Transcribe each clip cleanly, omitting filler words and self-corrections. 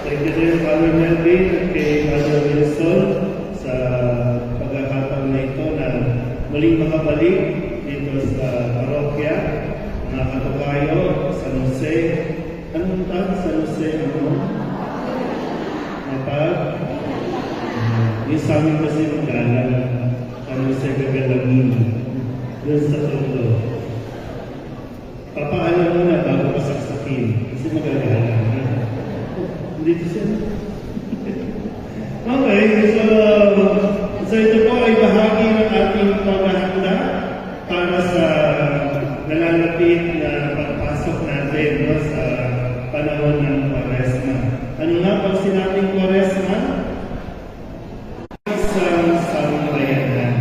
Thank you din, Father Melvin at kay Father Wilson sa pagkakataon na ito na muling makabalik dito sa parokya, mga katukayo, San Jose. Anong tag? San Jose, ano? Mapag? Yung sa amin kasi magalang, San Jose Gagalangin, doon sa Tondo. Papaalam mo na bago pasaksakin, kasi magagalang. Dito siya. Okay, so ito po ay bahagi ng ating paghahanda para sa nalalapit na pagpasok natin sa panahon ng Kwaresma. Ano nga pag sinabing Kwaresma? Isang sambayanan.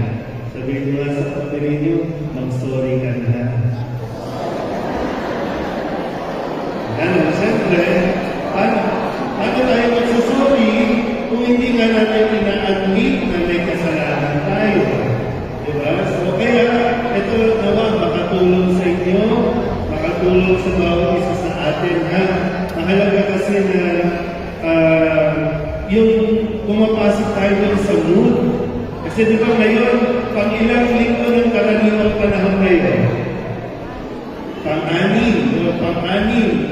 Sabihin mo nga sa kapatid niyo, mag-sorry ka na. Ano, siyempre, paano tayo magsasorry kung hindi nga natin ina-admit na may kasalanan tayo? Diba? So kaya, ito nawa, makatulong sa inyo, makatulong sa bawat isa sa atin. Mahalaga kasi na yung pumapasok tayo sa mood. Kasi di ba ngayon, pang ilang linggo ng karaniwang panahon ngayon? Pang-anim.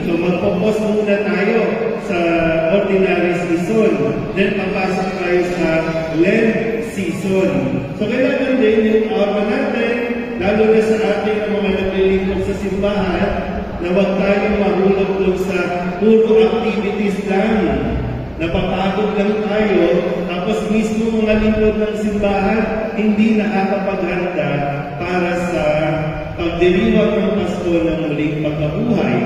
So magpapos muna tayo sa ordinary season. Then papasok tayo sa Lent season. So kailangan din yung awa natin, lalo na sa ating mga naglilingkod sa simbahan, na huwag tayong mahulog doon sa puro activities lang. Napapagod lang tayo, tapos mismo mga lingkod ng simbahan, hindi nakakapaghanda para sa pagdiriwang ng Pasko ng muling pagkabuhay.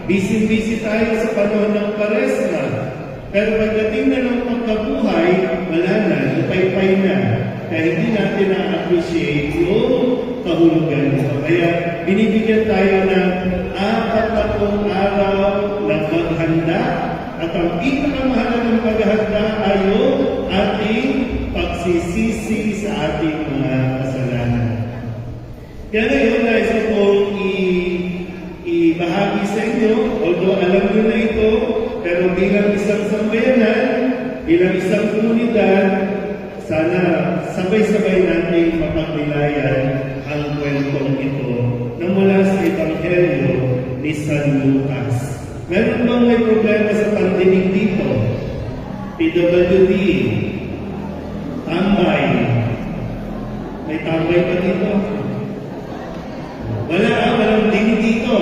Busy-busy tayo sa panahon ng Kwaresma. Pero pagdating na ng pagkabuhay, wala na, ipay-pay na. Kaya hindi natin na-appreciate yung kahulugan nito. Kaya binibigyan tayo ng 40 araw na paghanda. At ang pinakamahalagang paghanda ay yung ating pagsisisi sa ating mga kasalanan. Kaya ngayon, nais ko pong ibahagi sa inyo, although alam nyo na ito, pero bilang isang sambayanan, bilang isang komunidad, sana sabay-sabay natin mapagnilayan ang kwentong ito na mula sa Ebanghelyo ni San Lucas. Meron bang may problema sa pandinig dito? PWD, tambay. May tambay pa dito? Walang dinig dito.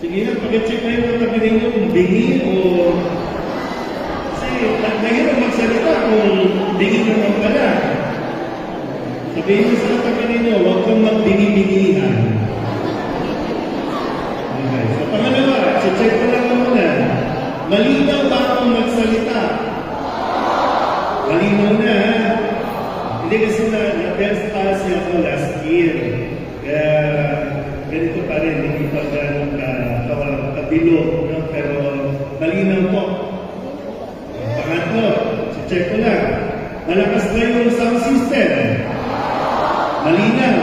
Sige na, pag-check na yung katabi ninyo kung bingi o... Kasi nahirap magsalita kung bingi naman pala. Sabihin nyo sa katabi ninyo, huwag kang magbingi-bingihan. Okay, so pangalawa, check ko lang muna. Malinaw ba akong magsalita? Malinaw na, ha? Hindi kasi na-best pass ako last year. Kaya ganito pa rin, hindi pa gano'ng kabilo. No? Pero malinaw po. Pangatlo, check ko lang. Malakas ba yung sound system? Malinaw.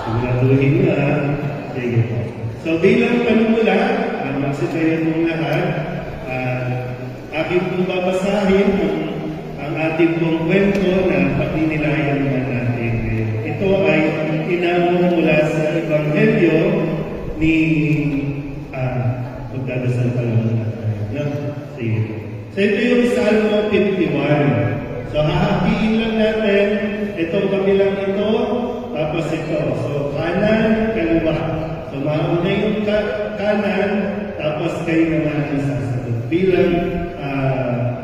Siguraduhin nyo, ha? Sige po. So bilang panumula, ang magsitayan mong lahat, aking pong babasahin ang ating pong kwento na pagninilayan naman natin. Ito ay inamo mula sa Ebanghelyo ni magdadasal pa lang natin. Sige. So ito yung Salmo 51. So hahapiin lang natin itong kabilang ito, tapos ito. So kanan, kaliwa. So mauna yung kanan, tapos kayo naman ang sasagot. Bilang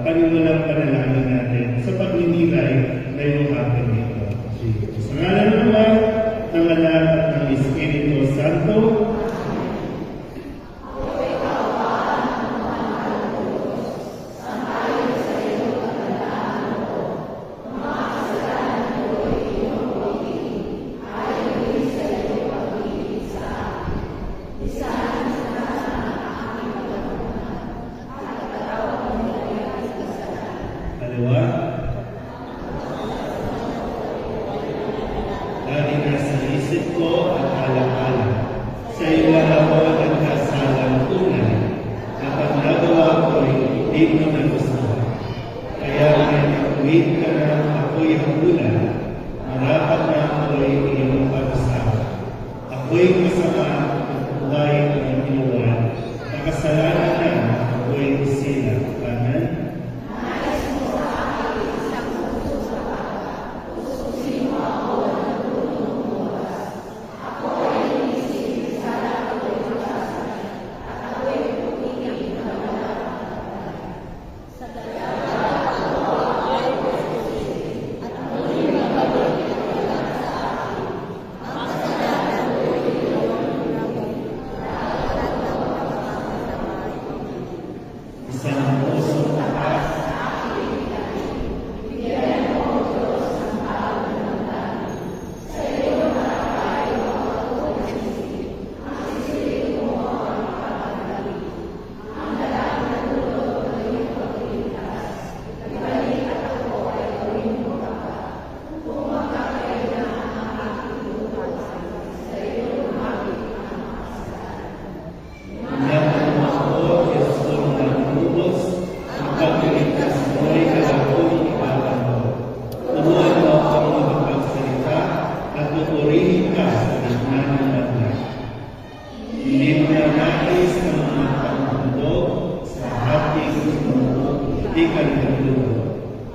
panimulang panalangin natin sa pagninilay na yung hapon nito. Sa ngalan naman ng Anak at ng Espiritu Santo, dalawa, makasalanan na ako'y sila. Amen. Isang pusong tapat,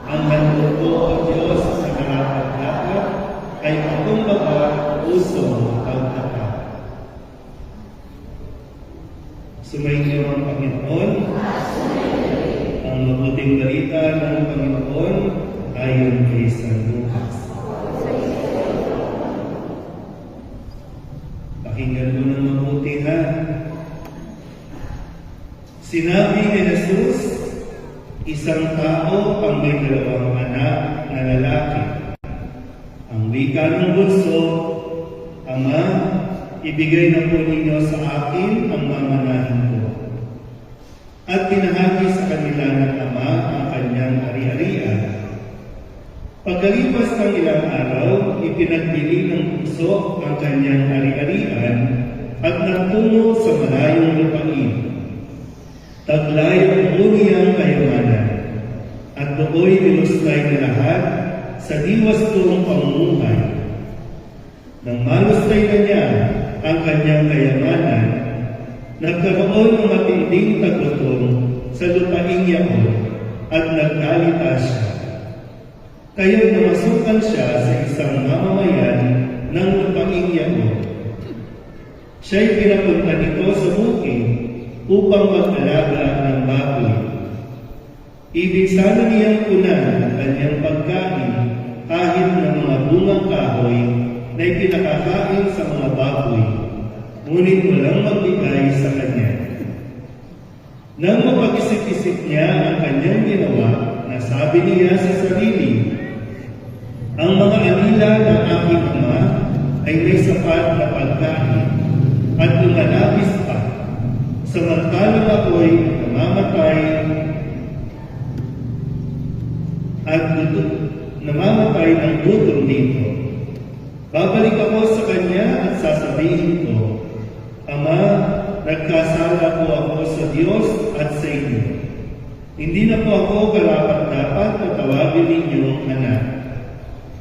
ang handog ko, O Diyos, sa karapat-dapat, ay pakumbaga pusong pagtapat. Sumainyo ang Panginoon. Ang mabuting balita ng Panginoon ayon kay San Lucas. Pakinggan mo ng mabuti, ha? Sinabi ni Jesus, isang tao ang may dalawang anak na lalaki. Ang wika ng bunso, Ama, ibigay na po ninyo sa akin ang mamanahin ko. At pinahagi sa kanila ng Ama ang kanyang ari-arian. Pagkalipas ng ilang araw, ipinagbili ng bunso ang kanyang ari-arian at nagtungo sa malayong lupain. Taglay ang uniyang kayamanan, at do'y niluslay na lahat sa diwastong pamumuhay. Nang maluslay na niya ang kanyang kayamanan, nagkaroon ng matinding tagutom sa lupaing yaon at nagkalita siya. Kaya't namasukan siya sa isang mamamayan ng lupaing yaon. Siya'y pinapunta nito sa bukid upang mag-alaga ng baboy. Ibig sana niyang kunan ang kanyang pagkain kahit ng mga bungang kahoy na ipinakakain sa mga baboy, ngunit walang magbigay sa kanya. Nang mapag-isip-isip niya ang kanyang ginawa, nasabi niya sa sarili, ang mga alila ng aking ama ay may sapat na pagkain at lumalabis pa, samantalang ako'y namamatay ng gutom dito. Babalik ako sa kanya at sasabihin ko, Ama, nagkasala po ako sa Diyos at sa inyo. Hindi na po ako karapat-dapat na tawagin ninyong anak.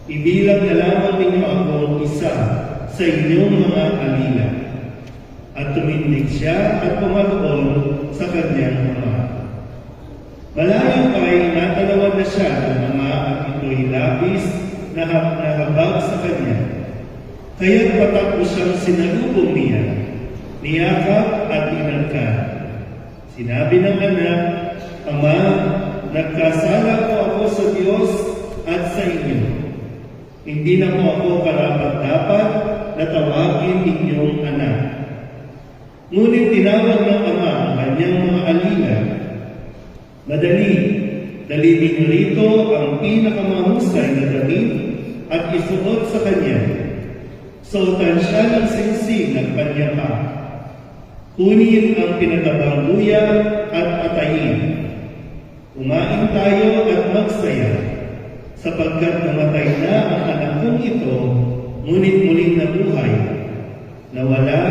Ibilang na lamang ninyo akong isa sa inyong mga alila. At tumindig siya at pumaloon sa kanyang ama. Malayo pa'y natalawan na siya ng ama at ito'y labis na habag sa kanya. Kaya't patakbo siyang sinalubong niya, niyakap at inangkan. Sinabi ng anak, Ama, nagkasala po ako sa Diyos at sa inyo. Hindi na po ako karapat-dapat na tawagin ninyong anak. Ngunit tinawag ng ama ang kanyang mga alila. Madali, dalhin ninyo rito ang pinakamahusay na damit at isuot sa kanya. Suotan siya ng singsing ng panyapa. Kunin ang pinagabang luya at patayin. Kumain tayo at magsaya, sapagkat namatay na ang anak kong ito, ngunit muling nabuhay. Nawala,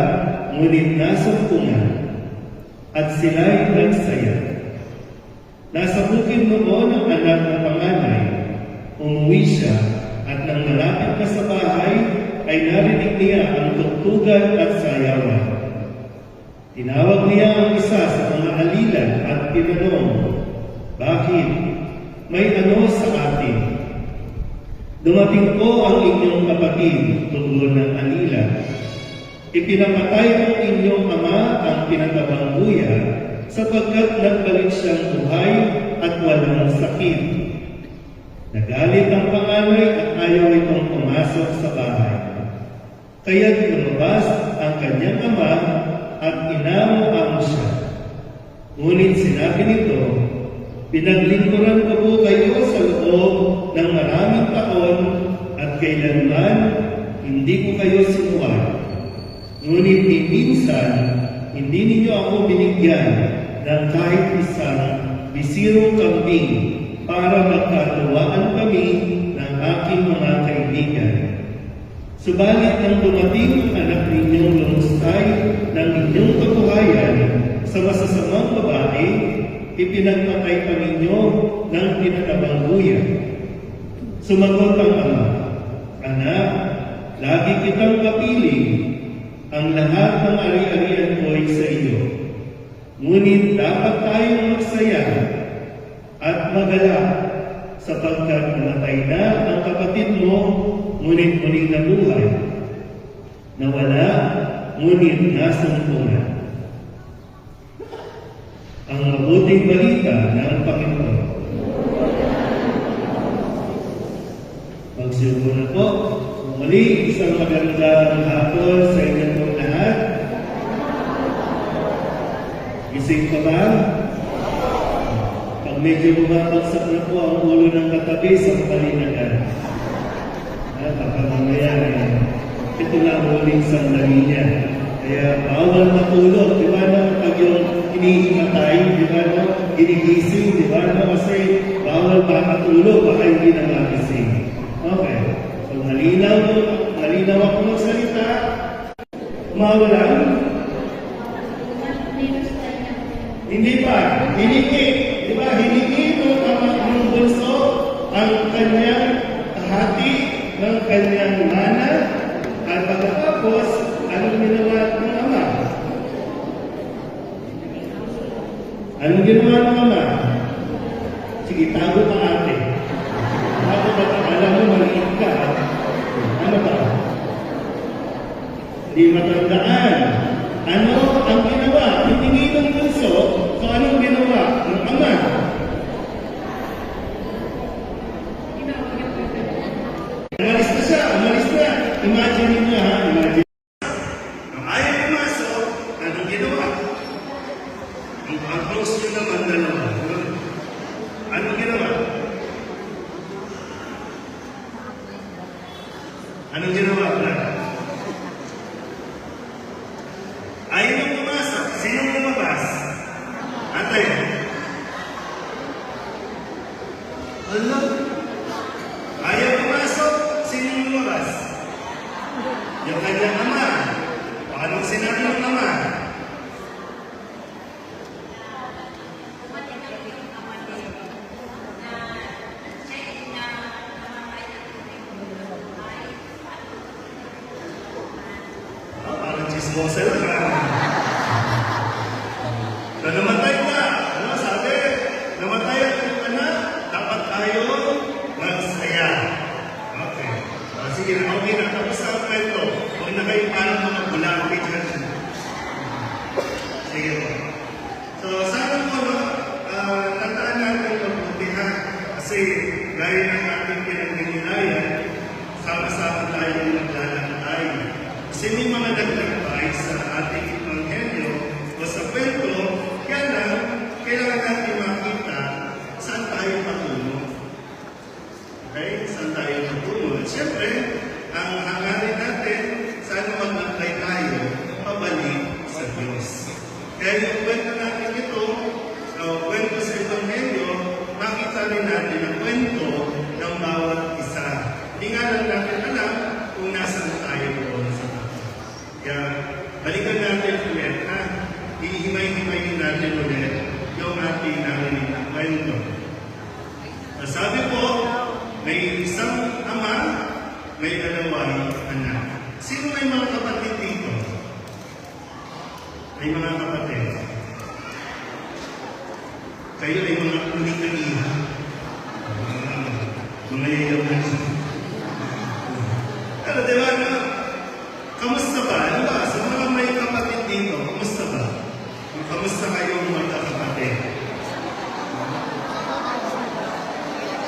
ngunit nasumpungan, at sila'y nagsaya. Nasa bukid noon ang anak na panganay. Umuwi siya, at nang malapit na sa bahay, ay narinig niya ang tugtugan at sayawan. Tinawag niya ang isa sa mga alila at tinanong, "Bakit? May ano sa atin?" "Dumating po ang inyong kapatid," tugon ng alila. "Ipinapatay ng inyong ama ang pinatabang buya sapagkat nagbalik siyang buhay at walang sakit." Nagalit ang panganay at ayaw itong pumasok sa bahay. Kaya't lumabas ang kanyang ama at inamuang siya. Ngunit sinabi nito, "Pinaglingkuran ko po kayo sa loob ng maraming taon at kailanman hindi ko kayo sinuway. Ngunit ni minsan, hindi ninyo ako binigyan ng kahit isang bisirong kambing para magkatuwaan kami ng aking mga kaibigan. Subalit nang dumating ang anak ninyong lungsay ng inyong kabuhayan sa masasamang babae, ipinagpatay pa ninyo ng pinatabang buya." Sumagot ang ama, "Anak, lagi kitang kapiling. Ang lahat ng ari-arian ko'y sa iyo. Ngunit dapat tayong magsaya at magalak sapagkat namatay na ang kapatid mo, ngunit muling nabuhay. Nawala, ngunit nasumpungan." Ang mabuting balita ng Panginoon. Magsiupo na po. Muli, isang magandang hapon sa inyong pong lahat. Gising pa ba? Pag medyo bumabagsak na po ang ulo ng katabi sa palinagan. Baka mamaya ito na ang huling sandali niya. Kaya bawal matulog, di ba no? Pag yung hinihimatay, di ba no? Ginigising, di ba no? Kasi bawal makatulog, baka hindi na magising. Okay. So malinaw ako magsalita. Mawalan? Hindi pa. Hiningi. Di ba? Hiningi ng bunso ang kanyang hati ng kanyang mana at pagkatapos, anong ginawa ng ama? Anong ginawa ng ama? Sige, tago pa ate. Tago pa ate. Alam mo, maliit ka. Ano ba? Hindi matandaan. Ano ang ginawa? Hiningi ng bunso, so anong ginawa ng ama? Umalis na siya, umalis na. Imagine niyo ha, imagine. Nung ayaw pumasok, anong ginawa? Ang close nyo naman dalawa. Anong ginawa? Anong ginawa? Ayaw nang pumasok. Sinong lumabas? Ate. Ano? Ayaw pumasok. Sinong lumabas? Yung kanyang ama. Paano sinabi ng ama? Parang chismosa lang ha. Na namatay na. Ano sabi? Namatay ang iyong anak. Dapat tayo magsaya. Okay. Sige na, okay na. Tapos sa kwento. Huwag na kayo parang mga bulaki dyan. Sige po. So, sana po, no, tandaan natin mabuti ha. Kasi, gaya ng ating pinag-nilalayan, sama-sama tayo naglalakay. Kasi may mga naglakay sa ating Ebanghelyo o sa kwento, kaya lang, kailangan natin makita saan tayo patungo. Okay? Saan tayo patungo? At syempre, ang hangarin natin, sana mag-apply tayo pabalik sa Diyos. Kaya yung kwento natin ito, kwento sa Ebanghelyo, makita rin natin ang kwento ng bawat isa. Hindi nga lang natin alam kung nasaan tayo doon sa tayo. Kaya, balikan natin ulit, ha? Ihimay-himayin natin ulit yung ating narinig na kwento. Sabi po, may isang ama, may dalawang anak. Sino may mga kapatid dito? ay mga kapatid, kayo ay mga unikaliha. Mga yayaman. Pero diba, no? Kamusta ba? Ano ba? Sa mga may kapatid dito, kamusta ba? Kamusta kayong mga kapatid?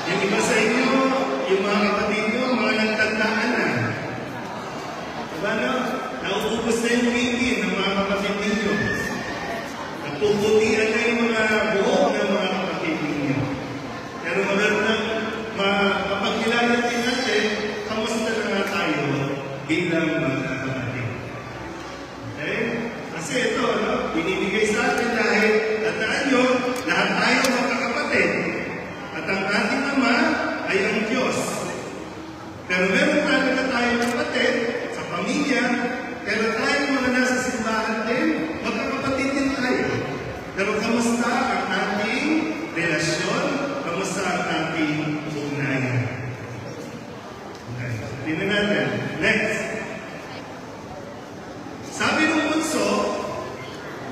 Yung iba sa inyo, yung mga kapatid nyo, mga nagtandaan na. Diba, no? Nauubos na yung ngipin ng mga kapatid ninyo. Nagpuputian na yung mga buhok ng mga kapatid ninyo. Pero magandang mapagkilala din natin, kamusta na nga tayo bilang mga kapatid. Okay? Kasi ito, no? Binibigay sa atin dahil tandaan nyo, lahat tayo magkakapatid. At ang ating Ama ay ang Diyos. Pero meron talaga tayong kapatid sa pamilya, pero tayo mga nasa simbahan din, magkakapatid din tayo. Pero kamusta ang ating relasyon? Kamusta ang ating ugnayan? Okay, tingnan natin. Next. Sabi ng bunso,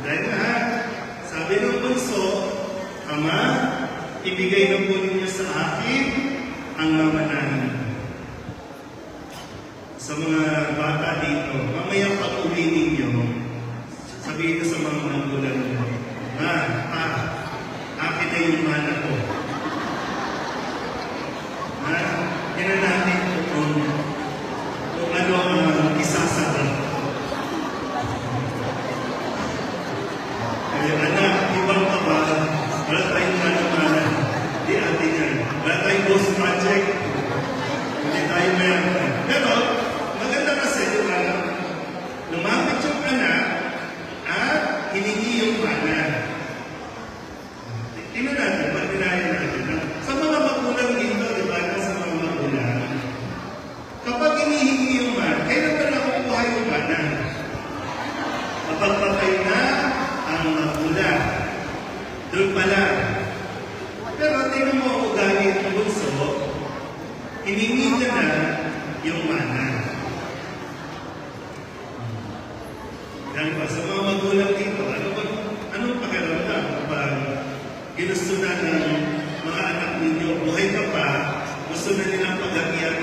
dahil na, sabi ng bunso, Ama, ibigay na po ninyo sa akin ang mamanahan. Sa mga bata dito, mamaya pag-uwi ninyo, sabihin ko sa mga magulang mo, akin na yung mana ko. Tignan natin kung ano ang isasagot. Anak, ibang ka ba? Wala tayong mana-mana. Di atin yan. Wala tayong ghost project. Hindi tayo meron. Pero, maganda kasi, diba? Lumapit yung anak at hiningi yung mana. Tingnan natin, pagdinayan natin. Sa mga magulang dito, di ba? Sa mga magulang, kapag hinihingi yung mana, kailan ba nakukuha yung mana? Kapag patay na ang magulang. Doon pala. Pero tingnan mo ang ugali ng bunso, hiningi ka na yung mana. Yan pa, sa mga magulang dito, anong pakiramdam kapag ginusto na ng mga anak ninyo, buhay ka pa, gusto na nilang pag-agian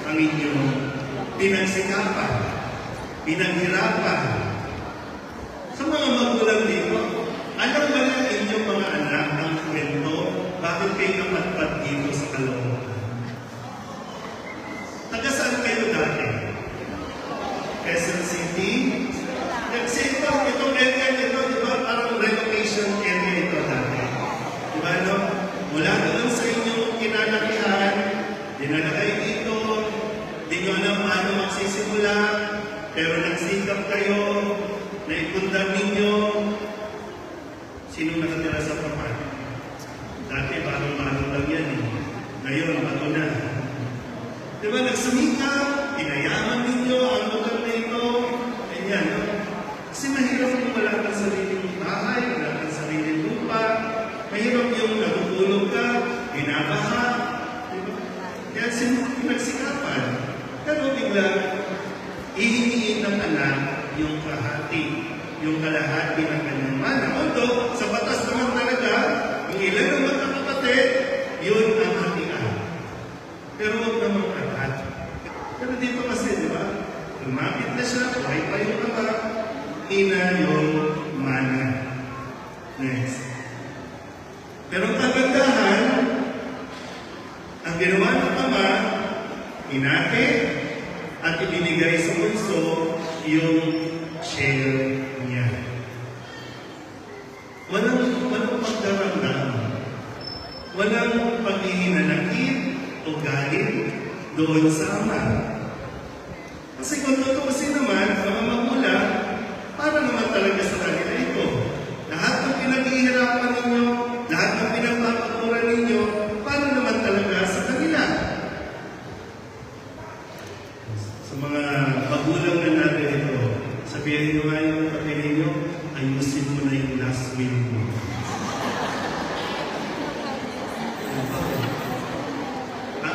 ang inyong pinagsikapan, pinaghirapan. Sa mga magulang dito, alam ba ng inyong mga anak ang kwento bakit kayo napatpat dito sa Caloocan? Taga saan kayo dati? Quezon City? Kasi itong area nito, di ba, parang relocation area ito dati. Di ba, no? Mula doon sa inyong kinalakihan, dinala kayo dito, di nyo alam paano magsisimula, pero nagsikap kayo, naipundang ninyo, sino nakatira sa papat? Dati parang bago lang yan eh. Ngayon, bago na. Di ba, nagsumikap, inayaman ninyo ang lugar na ito, ganyan, no? Kasi mahirap kung wala kang sariling bahay, wala kang sariling lupa, mahirap yung natutulog ka, binabaha, di ba? Kaya nagsikapan. Pero bigla, ihingiin ng anak yung kahati, yung kalahati ng kanyang mana. Although, sa batas naman talaga, ang ilan ng magkakapatid, yun ang hatian. Pero huwag namang lahat. Pero dito kasi, di ba? Lumapit na siya, buhay pa yung ama, ina yung mana. Next. Pero ang kagandahan, ang ginawa ng ama, inake, at ibinigay sa bunso yung share niya. Walang pagdaramdam. Walang paghihinanakit o galit doon sa ama. Kasi kung tutuusin naman, mga magulang, para naman talaga sa kanila ito. Lahat ng pinaghihirapan ninyo, lahat ng pinagpapakuran ninyo, para naman talaga sa kanila. Sa mga magulang na natin ito, sabihin nyo nga yung kapatid ninyo, ayusin mo na yung last will mo.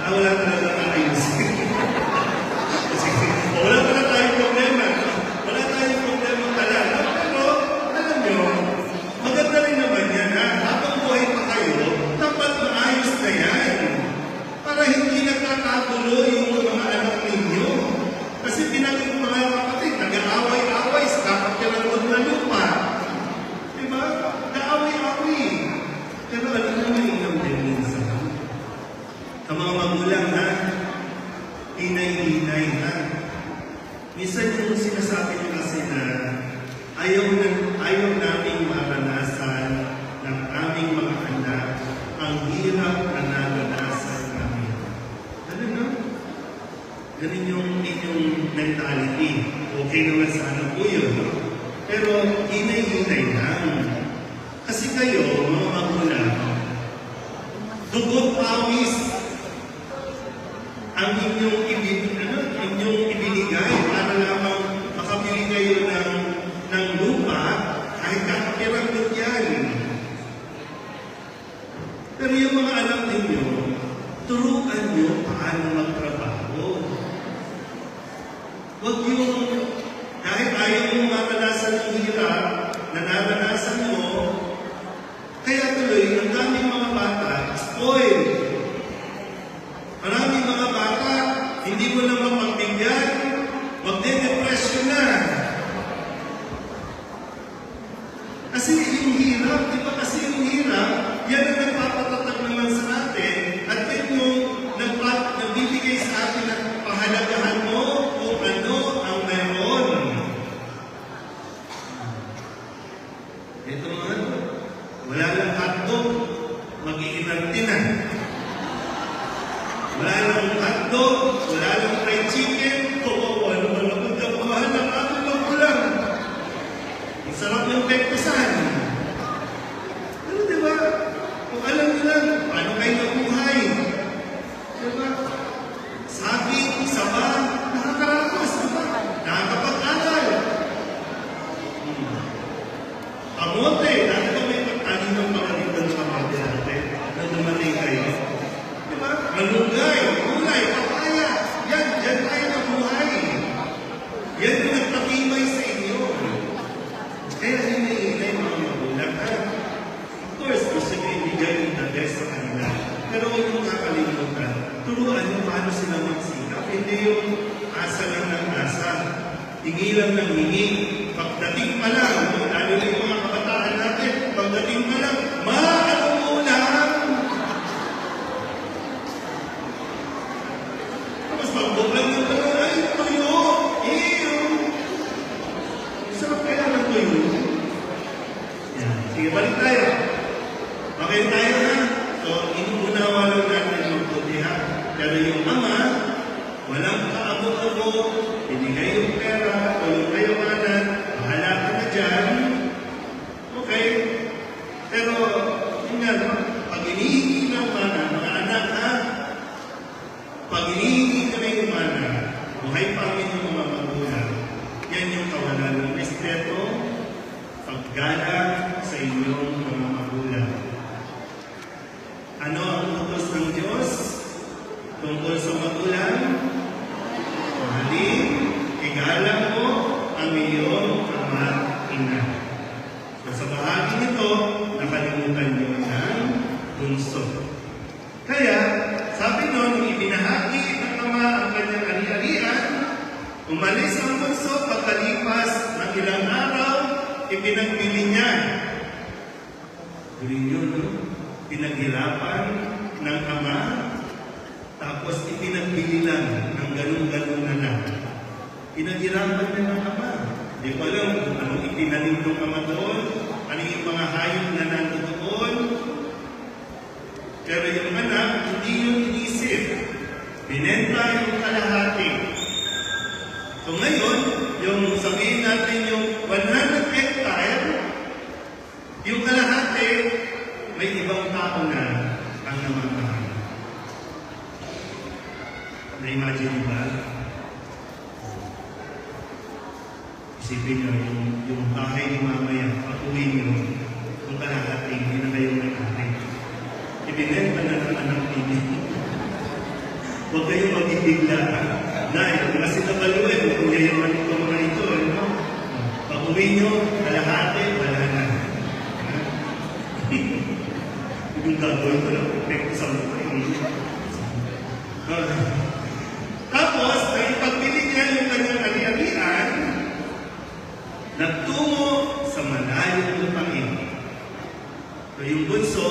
Wala talaga ayusin. Wala pala tayong problema. Wala tayong problema talaga. magulang ha, hinay-hinay ha. Minsan yung sinasabi niyo kasi na ayaw naming maranasan ng aming mga anak ang hirap na naranasan namin. Ano no? Ganun yung inyong mentality. Okay naman sana po yun. No? Pero hinay-hinay lang. Kasi kayo, mga magulang, dugot pawis ang inyong ibinigay para lamang makabili kayo ng lupa kahit kakapirang doon yan. Pero yung mga anak ninyo, turuan nyo paano magtrabaho. Huwag yung kahit ayaw mo maranasan ng hirap na naranasan mo, kaya tuloy, ang daming mga bata, spoiled. Maraming mga bata, hindi mo na mapagbigyan, magde-depression na. Kasi yung hirap, di ba kasi yung hirap, yan ang nagpapatatag naman sa atin, at yan yung nagbibigay sa atin ng pahalagahan mo kung ano ang meron. Ito man, wala lang hotdog, mag-iinarte na. Wala lang hotdog, wala lang fried chicken, o ano man magkagawaan ng ating magulang. Ang sarap ng pektosan. Pero diba, kung alam nyo lang, paano kayo nabuhay? Diba? Saging, saba, nakakarapas, diba? Nakakapag-aral. Kamote, dati ba may pagtanim ng pagkalitan sa kamote natin na dumating kayo? Diba? Malunggay, gulay, papaya. Yan tayo nabuhay. Yan yung nagpatibay sa inyo. Kaya hinahinay mga magulang. Of course, gusto nyo ibigay yung the best sa kanila. Pero huwag yung kakalimutan. Turuan nyo paano sila magsikap. Hindi yung asa lang ng asa. Hingi lang ng hingi. Pagdating pa lang, lalo na yung mga kabataan natin, pagdating pa lang, ano mo lang? Tapos magbuklan ng pala, ay, tuyo! Ew! Sarap kaya ng tuyo. Yan. Sige, balik tayo. Okay tayo na. So, inuunawa lang natin yung mabuti ha. Pero yung ama, walang kaabo-abo, binigay yung pera, walang kayawanan, bahala ka na dyan. Okay? Pero, yun nga, pag inihingi ng mana, mga anak ha, pag inihingi ka na yung mana, buhay pa ang inyong mga magulang, yan yung kawalan ng respeto, paggalang sa inyong mga magulang. Ano ang utos ng Diyos tungkol sa magulang? Mahalin, igalang mo ang iyong ama at ina. So, sa bahagi nito, nakalimutan niyo ng bunso. Kaya, sabi nun, ibinahagi ng ama ang kanyang ari-arian, umalis ang bunso pagkalipas ng ilang araw, ipinagbili niya. Gawin yun, no? Pinaghirapan ng ama, tapos ipinagbili lang ng ganun-ganun na lang. Pinaghirapan niya ng ama. Di ko alam kung anong itinanim ng ama doon, ano yung mga hayop na nandoon. Pero yung anak, hindi yung inisip. Binenta yung kalahati. So ngayon, yung sabihin natin yung 100 hectare, yung kalahati, may ibang tao na ang namamahan. Na-imagine ba? Isipin nyo, yung bahay ni mamaya, pag-uwi nyo, kung kalahati, hindi na kayo may-ari. Ibinenta na ng anak ninyo. Huwag kayong magibigla. Dahil, kasi nabaluin, kung yayaman ito mga ito, no? Pag-uwi nyo, kalahati, wala na. Yung gagawin ko lang, epekto sa mukha. Tapos, ay pagbili niya yung kanyang ari-arian, nagtungo sa malayong lupain. So yung bunso,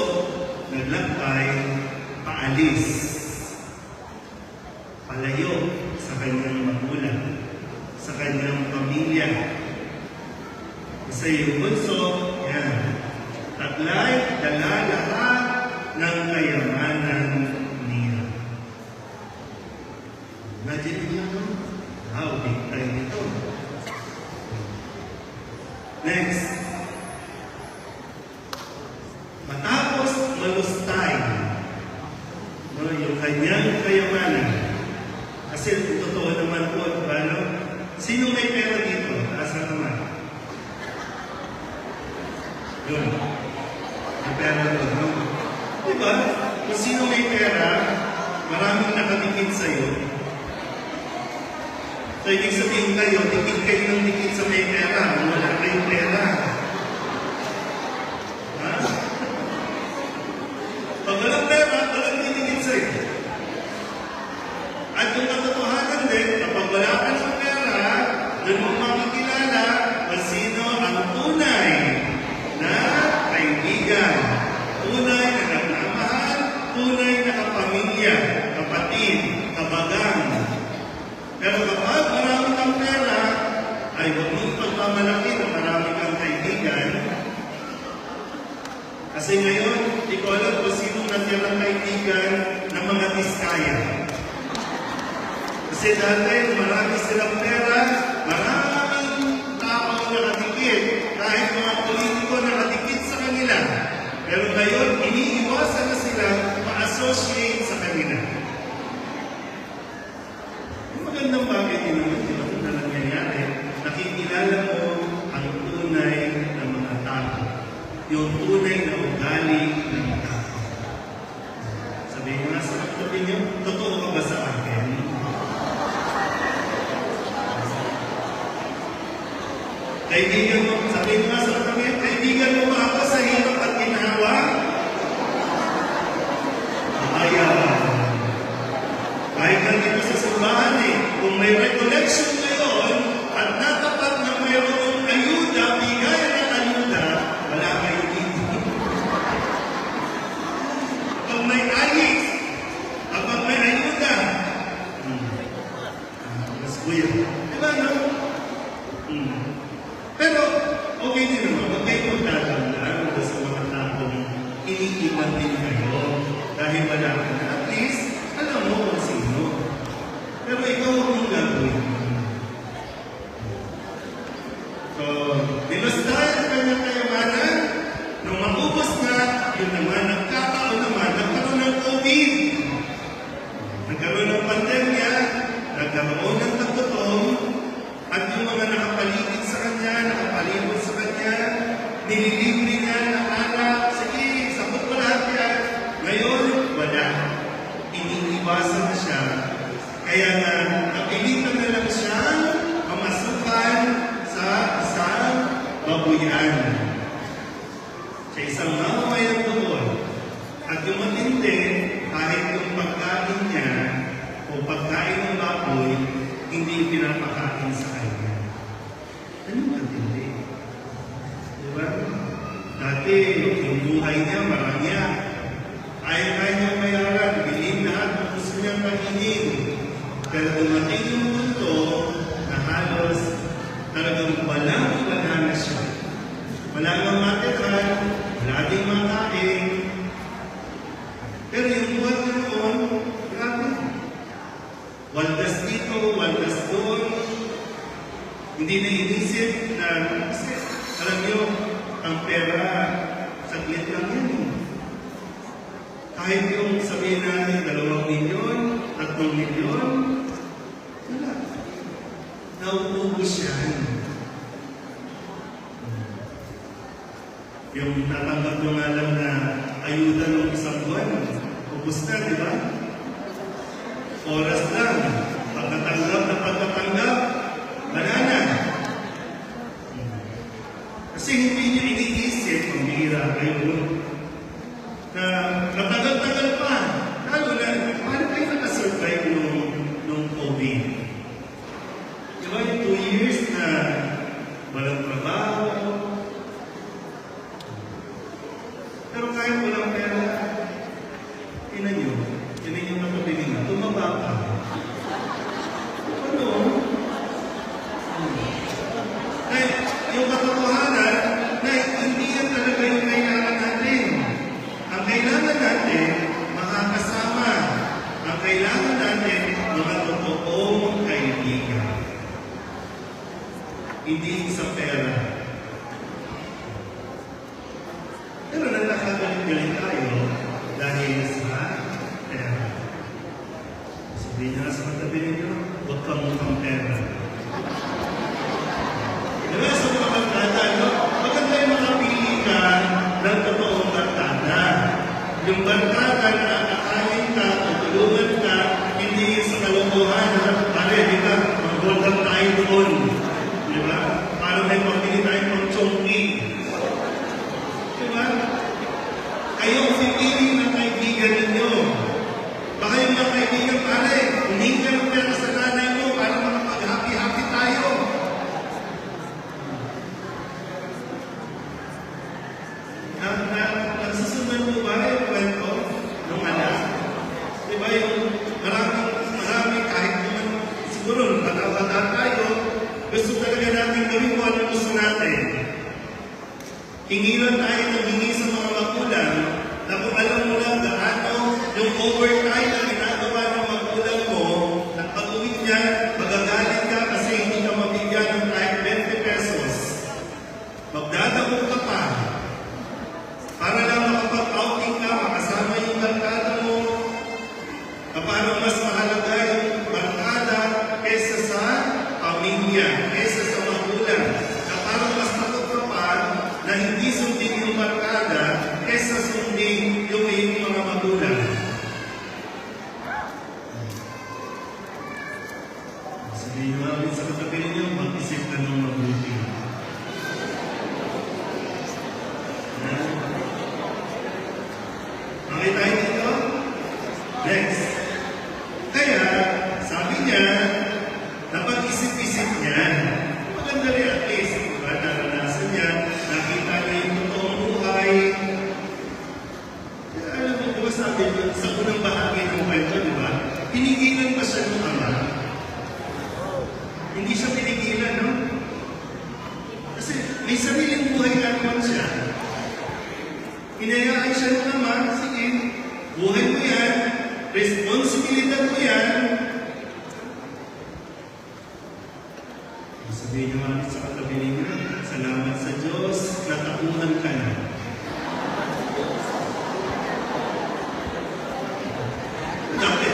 naglakbay, paalis. pamilya. Isa yung bunso, yan. Taglay, dala lahat ng kayamanan niya. Imagine niyo, no? Wow, big time ito. Next. Matapos malustay, no, yung kanyang kayamanan. Kasi totoo naman po, ano? Sino may pera dito? Asa naman? Yun. May pera doon, no? Diba? Kung sino may pera, maraming nakadikit sa'yo. So, ibig sabihin kayo, dikit kayo ng dikit sa may pera. Wala kayong pera. Ha? Pag walang pera, walang dikit sa'yo. At yung katotohanan din, kapag wala ka ng pera, doon mo makikilala kung sino ang tunay na kaibigan, tunay na nagmamahal, tunay na kapamilya, kapatid, kabagang. Pero kapag marami kang pera, ay huwag mong pagmamalaki na marami kang kaibigan. Kasi ngayon, di ko alam kung sino natirang kaibigan ng mga Biskaya. Kasi dati, marami silang pera, maraming tao nakadikit, kahit mga politiko nakadikit sa kanila. Pero ngayon, iniiwasan na sila ma-associate sa kanila. Yung magandang bagay din naman, di ba, na nangyayari, nakikilala mo ang tunay na mga tao. Yung tunay na ugali ng tao. Sabihin mo nga sa kapatid niyo, totoo ka ba sa akin? Kaibigan mo, sabihin mo nga sa kapatid, kaibigan mo ba ako sa hirap at ginawa? Ayaw. Kahit nandito sa simbahan kung may recollection ngayon at natapat na mayroong ayuda, bigay ng ayuda, wala kayo dito. Kapag may ayis, kapag may ayuda, mas kuya. Diba, no? Pero, okay din naman, huwag kayo magdadamdam sa mga taong iniiwan din kayo dahil wala ka na. At least, alam mo kung sino. Pero ikaw huwag mong gagawin. So, nilustahan ang kanyang kayamanan. Nung maubos na, yun naman, nagkataon naman, nagkaroon ng COVID. Nagkaroon ng pandemya, nagkaroon ng tagtotong, at yung mga nakapaligid sa kanya, nakapalibot sa kanya, nililibre niya na anak, sige, sabot mo lahat yan. Ngayon, wala. Iniiwasan na siya. Kaya na, napilitan na lang siyang mamasukan sa isang babuyan. Sa isang mamamayang doon. At yung matindi, kahit yung pagkain niya o pagkain ng baboy, hindi pinapakain sa kanya. Ano matindi? Diba? Dati, yung buhay niya, maranya. Kaya niya mayaran, bilhin lahat ng gusto niyang kainin. Pero dumating yung mundo na halos talagang wala na siya. Wala nang matiran, wala ding makain. Pero yung buhay niya noon, grabe. Waldas dito, waldas doon. Hindi na inisip na, kasi alam niyo, ang pera, saglit lang yan. Kahit yung sabihin natin, 2 milyon, 3 milyon, wala. Nauubos yan. Yung natanggap nyo nga lang na ayuda ng isang buwan, ubos na, di ba? Oras lang. Pagkatanggap na pagkatanggap, wala na. Kasi hindi niyo iniisip, ang bihira kayo, na matagal-tagal pa. Lalo na, paano kayo nakasurvive nung COVID? Di ba yung 2 years na walang trabaho? Pero kahit walang pera, tinan nyo yung nakabili nga, tumaba pa. Ano? galit tayo dahil sa pera. Sabihin niya sa katabi ninyo, huwag kang mukhang pera. Diba sa mga barkada, no? Maganda yung makapili ka ng totoong barkada. Yung barkada na kakain ka, tutulungan ka, hindi sa kalungkuhan na pare, di ka, mag-gold tayo doon. Diba? Para may pagpili tayo ng chongki. Diba? Kayo ang pipili ng kaibigan ninyo. Baka yung mga kaibigan, pare, hindi ka ng pera sa nanay mo para makapag-happy-happy tayo. Nagsusunod mo ba yung kwento ng anak? Diba yung marami kahit naman siguro bata-bata tayo, gusto talaga natin gawin kung ano gusto natin. Hingilan tayo ng hingi sa mga magulang na kung alam mo lang gaano yung overtime na ginagawa ng magulang mo, na pag-uwi niya, magagalit ka kasi hindi ka mabigyan ng kahit 20 pesos. Magdadamog ka pa. Para lang makapag-outing ka, makasama yung barkada mo, na parang mas mahalaga yung barkada kesa sa pamilya, kesa sa magulang. Na parang mas takot ka pa na hindi sundin yung barkada kesa sundin yung mga magulang. Sabihin namin sa katabi ninyo, mag-isip ka ng mabuti. Okay tayo dito? Next. Kaya, sabi niya, napag-isip-isip niya, maganda rin at least, diba, naranasan niya, nakita niya yung totoong buhay. Kaya alam mo, diba sabi niya, sa unang bahagi ng kwento, diba, pinigilan pa siya ng ama. Hindi siya pinigilan, no? Kasi may sariling buhay na naman siya. Inayaan siya ng ama, sige, buhay mo yan, responsibilidad mo yan. Sabihin niyo nga sa katabi ninyo, salamat sa Diyos, natapunan ka na. Dati,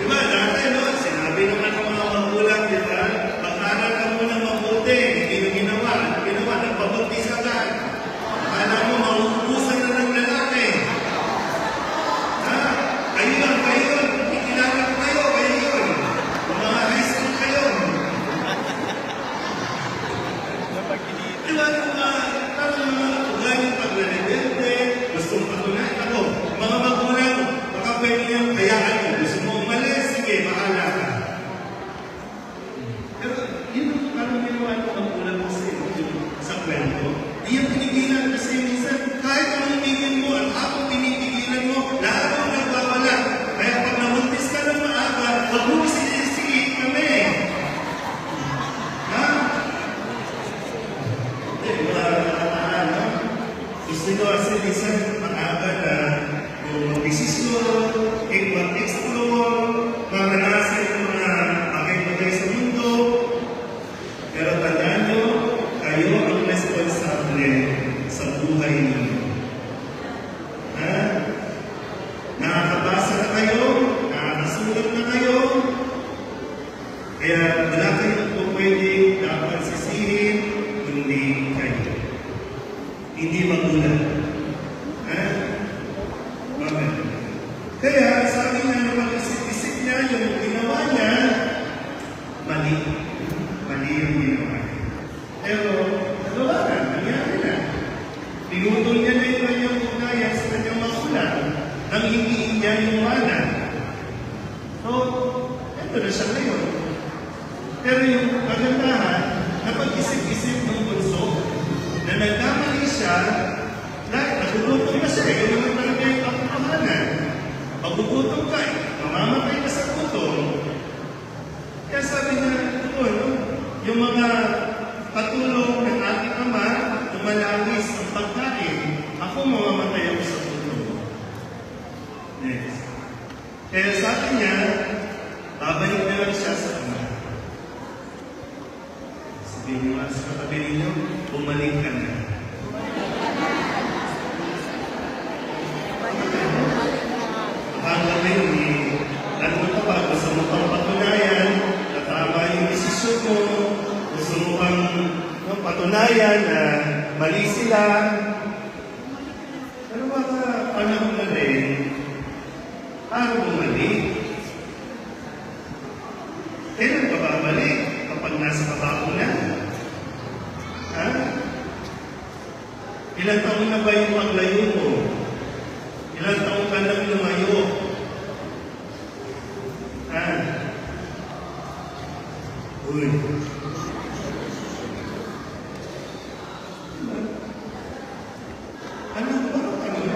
di ba? Dati, no? Sinabi naman ng mga magulang, di ba? Mag-aral ka muna mabuti, hindi nyo ginawa. Ano ginawa? Nagpabuntis ka ka. Akala mo, mahuhusan na ng lalaki. Ha? Kayo, ikilala ko kayo yun. Mga high school kayo. Diba, parang mga ugaling paglalibente, gustong patunayan ako. Mga magulang, baka pwede niyang hayaan mo. Gusto mo umalis, sige, bahala ka. Pero, yun ang parang ginawa ng magulang kasi sa kwento. Di yung pinigilan kasi minsan, kahit anong tingin mo at habang pinigilan mo, lahat ang nagwawala. Kaya pag namuntis ka ng maaga, wag mo sige kami. Ha? Hindi, wala no? Gusto nyo kasi minsan maaga na yung mag-desisyon, mag-explore, maranasin yung mga bagay-bagay sa mundo. Pero tandaan nyo, kayo ang responsable sa buhay ninyo. Ha? Nakakabasa na kayo, nakakasulat na kayo, kaya wala kayong po pwede dapat sisihin, kundi kayo. Hindi magulang. Ha? Bakit? Kaya sabi niya na pag-isip-isip niya yung ginawa niya, mali. Mali yung ginawa niya. Pero, nagawa na, nangyari na. Pinutol niya na yung kanyang ugnayan sa kanyang magulang nang hindi niya yung mana. So, ito na siya ngayon. Pero yung kagandahan, napag-isip-isip ng bunso na nagkamali siya, nagugutom na siya. Yung naman talaga yung kapupanganan. Magugutom ka mamamatay ka sa gutom. Kaya sabi niya, yung mga patulong ng ating ama, lumalawis ang pagkain, ako mamamatay ako sa gutom. Next. Kaya sabi niya, babalik na lang siya sa ama. Sabihin niyo nga sa katabi ninyo, bumalik ka na. katunayan na mali sila. Pero mga panahon na rin, paano bumalik? Kailan ka babalik? Kapag nasa baba mo na? Ha? Ilang taon na ba yung paglayo mo? Ilang taon ka nang lumayo? Ha? Uy. Ano ba?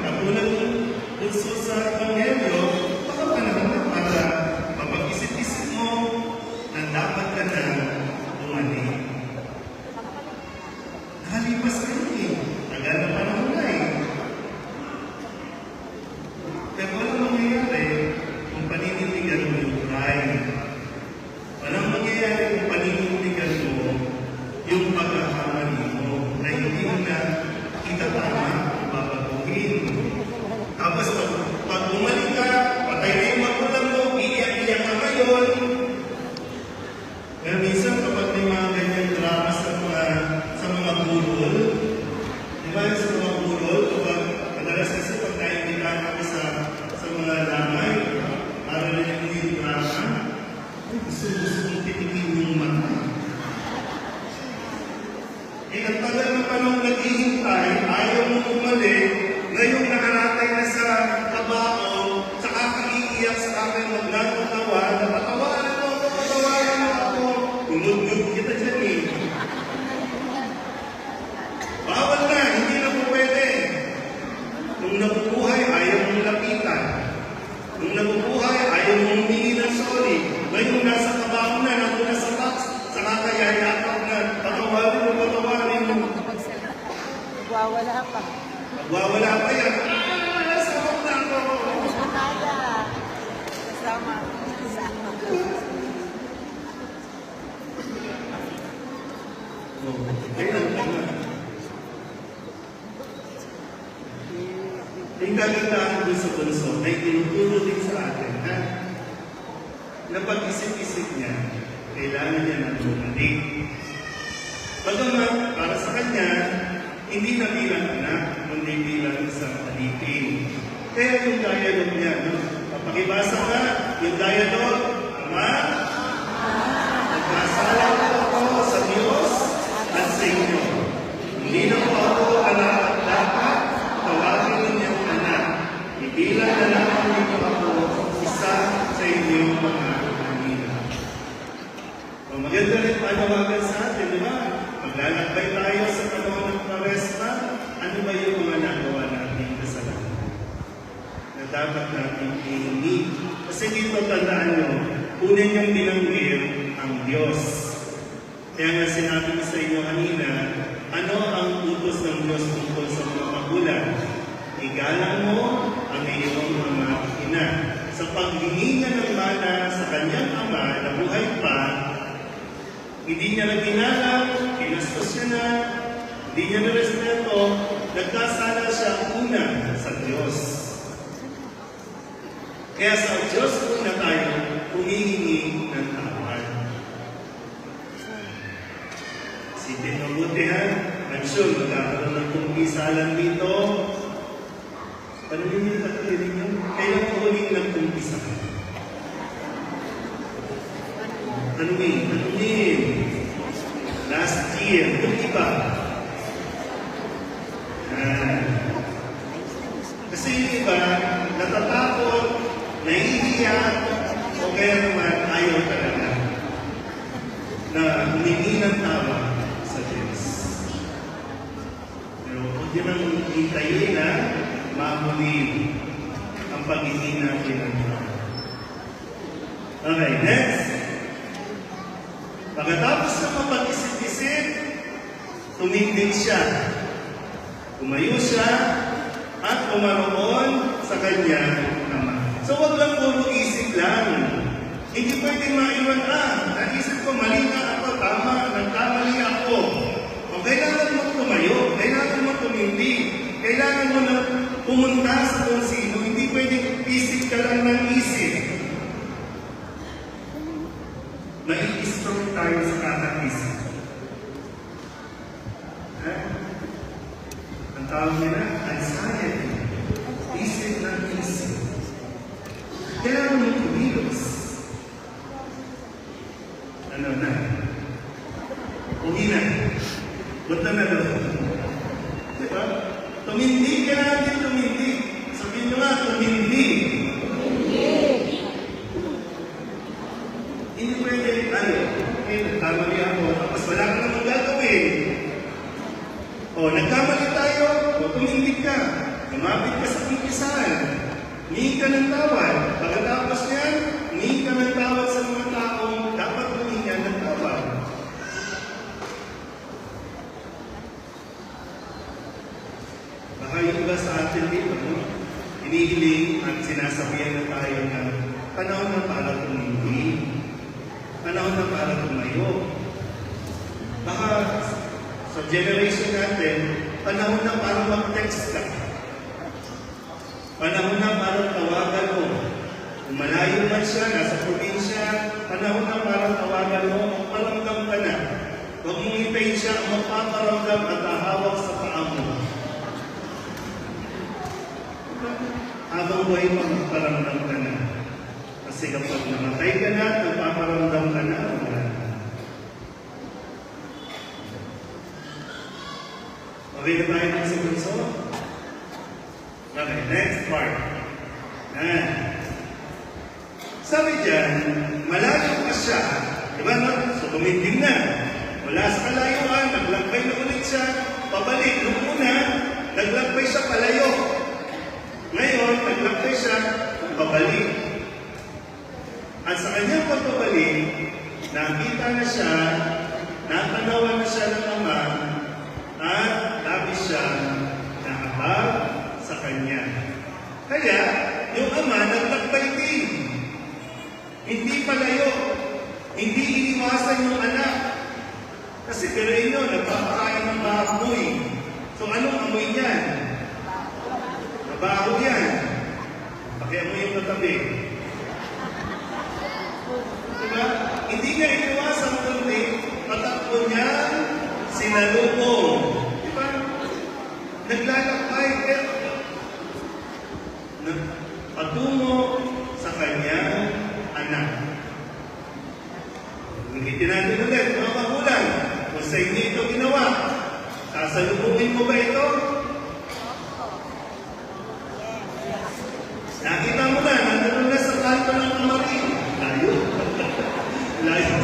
Katulad ng bunso sa Evangelyo, baka panahon na para mapag-isip-isip mo na dapat ka na bumalik. Nakalipas ka yun eh. Tagal na panahon na eh. Pero walang mangyayari kung paninindigan mo yung pride. Walang mangyayari kung paninindigan mo yung pagkakamali mo na hindi mo na itatama o babaguhin. Tapos pag bumalik ka, patay na yung magulang mo, iiyak-iyak ka ngayon. Pero minsan kapag may mga ganyan drama sa mga burol, di ba sa mga burol, kapag madalas kasi pag naiindihan kami sa mga lamay, para rin yung drama, gusto kong titikin yung mata. Ang tagal na panong naghihintay, ayaw mo umalik, ngayong nakaratay na sa tabao, saka kaiiyak sa akin maglatawa, napatawanan mo ako, tumugod kita dyan eh. Bawal na, hindi na po pwede. Kung nabubuhay, ayaw mong lapitan. Kung nabubuhay, ayaw mong humingi ng sorry. Ngayon nasa tabao na, nandun sa tax, saka kaya yakap na, patawarin mo. Nagwawala pa. Nagwawala pa yan. Nasawag na ako. Naya. Kasama. Kailan ka na? Yung kagandahan doon sa bunso ay tinuturo din sa atin na napag-isip-isip niya, kailangan niya na bumalik. Bagamat, para sa kanya, hindi na bilang anak, kundi bilang isang alipin. Kaya yung dialogue niya, no? Papakibasa ka, yung dialogue, Ama, nagkasala ko ako sa Diyos at sa inyo. Hindi na po ako anak at dapat, tawagin ninyong anak. Ibilang na lamang ninyo ako, isa sa inyong mga kanina. So, maganda rin panawagan sa atin, di ba? Maglalakbay tayo sa panahon ng Paresta, ano ba yung mga nagawa natin kasalanan na dapat natin ihingi? Kasi dito tandaan nyo, una niyang binanggit ang Diyos. Kaya nga sinabi ko sa inyo kanina, ano ang utos ng Diyos tungkol sa mga magulang? Igalang mo ang iyong mga ina. Sa paghihinga ng mana sa kanyang ama na buhay pa, hindi niya na ginalang, pinastos niya na, hindi niya na-respeto, nagkasala siya una sa Diyos. Kaya sa Diyos una tayo humihingi ng tawad. Isipin mabuti ha, I'm sure magkakaroon ng kumpisalan dito. Paano yung katulad niyo? Kailan ko huling ng kumpisalan? Anumin. Last year, yung iba. Kasi yung iba, natatakot, nahihiya, o kaya naman ayaw talaga na humingi ng tawa sa Diyos. Pero huwag yun ang hintayin na mahuli ang paghingi natin ng tawa. Okay, next. Pagkatapos na mapag-isip-isip, tumindig siya. Tumayo siya at umaroon sa kanyang ama. So wag lang puro isip lang. Hindi pwedeng maiwan, naisip ko, mali na ako, tama, nagkamali ako. O kailangan mo tumayo, kailangan mo tumindig, kailangan mo na pumunta sa konsino, hindi pwedeng isip ka lang ng isip. Nai-stroke tayo sa kakaisip. tawag nila, anxiety. Isip ng isip. Kailangan mo kumilos. Ano na? Uwi na. Ba't na doon? Diba? Tumindi, kailangan din tumindi. Sabihin nyo nga, tumindi. Hindi pwede, nagkamali ako, tapos wala ka namang gagawin. Nagkamali tayo, tumindig ka. Lumapit ka sa pingkisan. Hingi ka ng tawad. Pagkatapos niyan, hingi ka ng tawad sa mga taong dapat humingan ng tawad. Baka yung iba sa atin dito, hinihiling at sinasabihan na tayo na panahon na para tumindig. Panahon na para tumayo. Baka sa generation natin, panahon na para mag-text ka. Panahon na para tawagan mo. Kung malayo man siya, nasa probinsya, panahon na para tawagan mo, magparamdam ka na. Huwag mong ipayin siya ang magpaparamdam at ahawak sa paa mo. Habang buhay mo, magparamdam ka na. Kasi kapag namatay ka na, nagpaparamdam ka na, wala na. Okay na tayo ng sigunso? Okay, next part. Sabi dyan, malayo pa siya. Diba no? So tumindig na. Wala sa kalayuan, naglakbay na ulit siya. Pabalik. Nung una, naglakbay siya palayo. Ngayon, naglakbay siya pabalik. At sa kanyang pagpabalik, nakita na siya, natanawan na siya ng Ama, at labis siya nakabag sa kanya. Kaya, yung Ama naglakbay din. Hindi palayo. Hindi iniwasan yung anak. Kasi pilayin nyo, nagpapakain ng maamoy. So anong amoy niyan? Mabaho yan. Pakiamoy yung katabi. Diba? Hindi niya iniwasan kundi patakbo niya sinalubong. Diba? Naglalakbay patungo sa kanyang anak. Ulitin natin ulit, mga magulang. Kung sa inyo ito ginawa, sasalubungin mo ba ito? Nakita mo na, nandun na sa kanto ng kamari. Layo. Layo.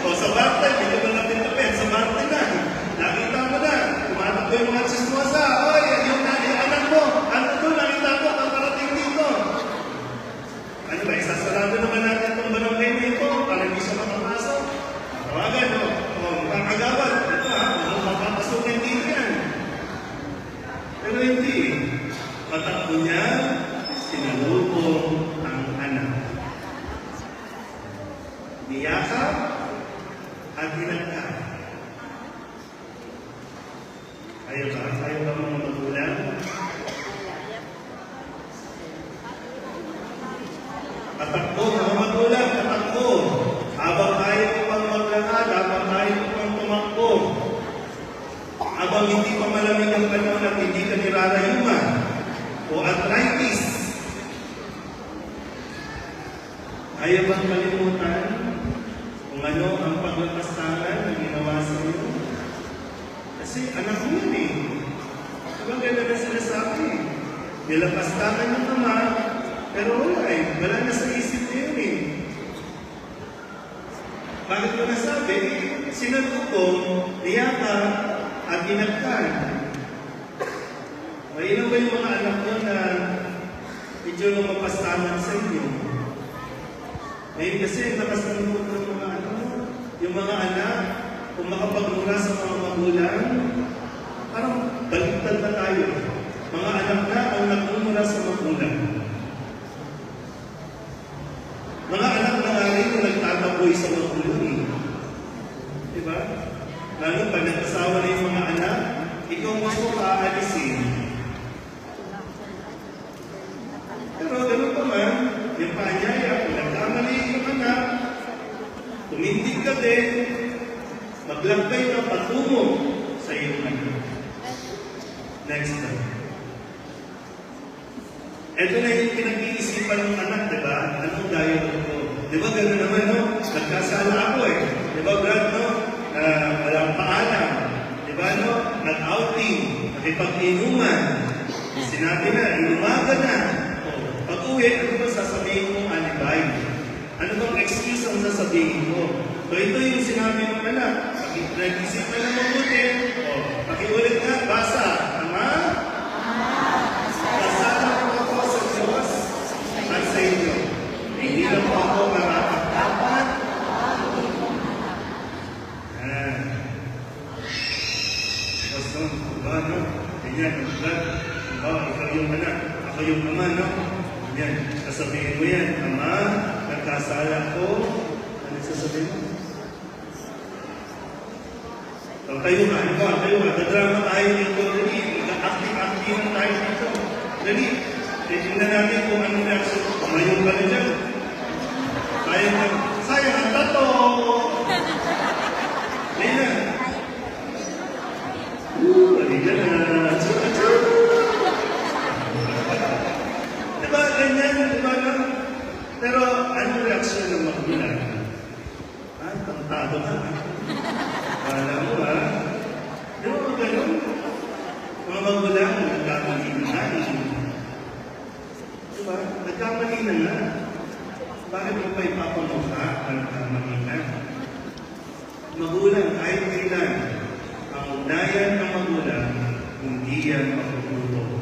O sa Barta, hindi ko na natin tapin. Sa Barta na. Nakita mo na. Tumatak ko yung mga chismosa. Oy, yung anak mo. Ano doon? Nakita ko, paparating dito. Ano ba, isasarado naman natin itong barangay na ito para hindi siya makapasok. Tawagan, makakagawad. Ito ha, makapasukin dito yan. Pero hindi. Patakbo niya, sinalubong ang anak. Niyakap at hinagkap. Ayaw ba? Ayaw ba mga magulang? Patakbo, mga magulang, patakbo. Habang tayo pang maglakad, habang tayo pang tumakbo. Habang hindi pa malamig ang panahon at hindi ka nirarayuman. O arthritis. Ayaw bang kalimutan kung ano ang paglapastangan na ginawa sa iyo? Kasi anak mo yun eh. Diba ganda na sinasabi? Nilapastangan ng Ama, pero wala eh. Wala na sa isip niya yun eh. Bakit ko nasabi? Sinalubong, niyakap, at inagkan. Ilan ba yung mga anak nyo na medyo mapastangan sa inyo? Ngayon kasi nakasalubong ng mga yung mga anak, kung makapagmura sa mga magulang, parang baliktad na tayo. Mga anak na ang nagmumura sa magulang. Mga anak na nga rin yung nagtataboy sa magulang. Diba? Lalo pa nag-asawa na yung mga anak, ikaw mo aalisin. Pero gano'n pa man, yung paanyaya, kung nagkamali yung anak, tumindig ka din, maglakbay ka patungo sa iyong anak. Next one. Ito na yung pinag-iisipan ng anak, di ba? Anong dialogue ko? Di ba gano'n naman, no? Nagkasala ako eh. Di ba, Brad, no? Walang paalam. Di ba, no? Nag-outing. Nakipag-inuman. Sinabi na, inumaga na. Pag-uwi, ano ba sasabihin mo, alibay? Ano bang excuse ang sasabihin mo? So ito yung sinabi ng anak. Nag-isipan na mabuti. Pakiulit nga, basa. Ama? Kasama ko ako sa Diyos at sa inyo. Hindi lang po ako marapat-dapat. Yan. Tapos no, diba, no? Ganyan, diba? Diba, ikaw yung anak. Ako yung ama, no? Yan. Sasabihin mo yan, Ama, nagkasala ko. Ano sasabihin mo? So, tayo ka, Dadrama tayo dito, dali. Active tayo dito. Dali. Tingnan natin kung anong reaction. Mayon ka na dyan. Sayang ang tato! Lina. Halika na. Diba, ganyan, diba lang? Pero, anong reaksyon ng magulang? Tantado ka. Kala mo ha? Diba, ganun? Mga magulang, nagkamali na nga. Diba? Nagkamali na nga. Bakit mo pa ipapamukha ang nagkamali na? Magulang, kahit kailan, ang unayan ng magulang, hindi yan makukulo.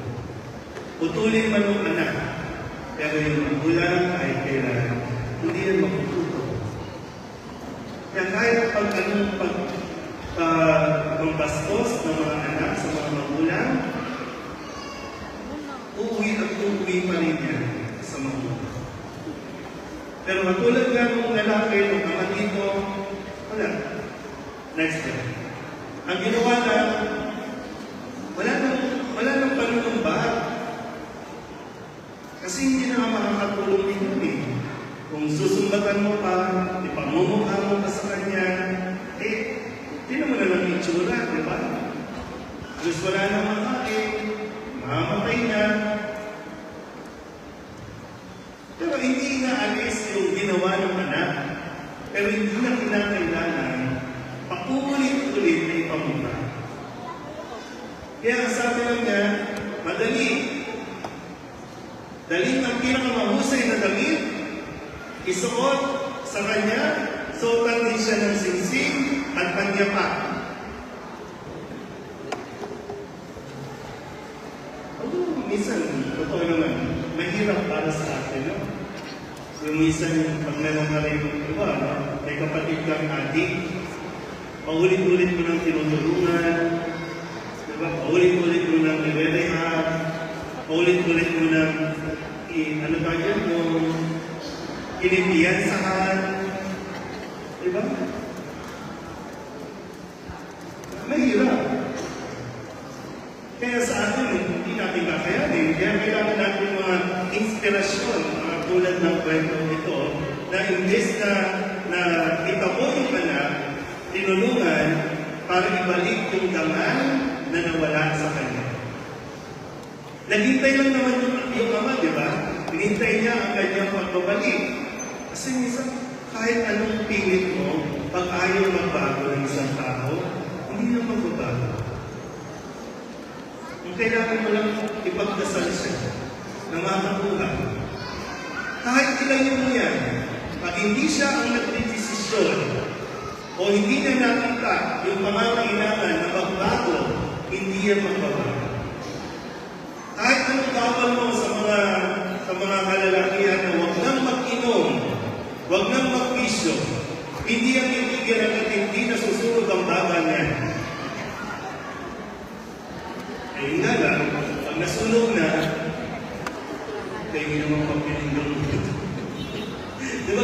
Putulin man ang anak, pero yung magulang kahit kailan, hindi yan makukulo. Kaya kahit pagbastos ng mga anak sa mga magulang, uuwi at uuwi pa rin yan sa magulang. Pero matulad nga ng lalaki, ng ama dito, wala. Next step. Ang ginawa na, wala nang panunumba. Kasi hindi na makakatulong dito eh. Kung susumbatan mo pa, ipamumukha mo pa sa kanya, tinan mo na lang yung itsura, di ba? Halos wala na makain, mamatay na. Pero hindi na alis yung ginawa ng anak. Pero hindi na kinakailangan paulit-ulit na ipamukha. Kaya ang sabi lang niya, madali. Dali ang pinakamahusay na damit, isuot sa kanya, suotan din siya ng singsing at panyapa. Minsan, totoo naman, mahirap para sa atin, no? Yung minsan, pag nangyari yung iba, no? May kapatid kang adik, paulit-ulit mo nang tinutulungan, diba? Paulit-ulit mo nang nire-rehab, paulit-ulit mo nang ano ba yan mo, kinipiyansahan, diba? Mahirap. Kaya sa atin, hindi natin kakayanin. Kaya kailangan natin yung mga inspirasyon, mga tulad ng kwento ito, na imbes na itabo yung anak, tinulungan para ibalik yung dangal na nawala sa kanya. Naghintay lang naman yung ama, di ba? Hinintay niya ang kanyang pagbabalik. Kasi minsan, kahit anong pilit mo, pag ayaw magbago ng isang tao, hindi na magbabago. Ang kailangan mo lang ipagdasal siya na makakuha. Kahit ilayo mo yan, pag hindi siya ang nagdedesisyon o hindi niya nakita yung pangangailangan na magbago, hindi yan magbabago. Kahit anong bawal mo sa mga kalalakihan na huwag nang mag-inom, huwag nang mag-bisyo, hindi ang ibigyan at hindi na susunod ang baga niya. Ayun nga lang, pag nasunog na, kayo naman pagpinindong. Di ba?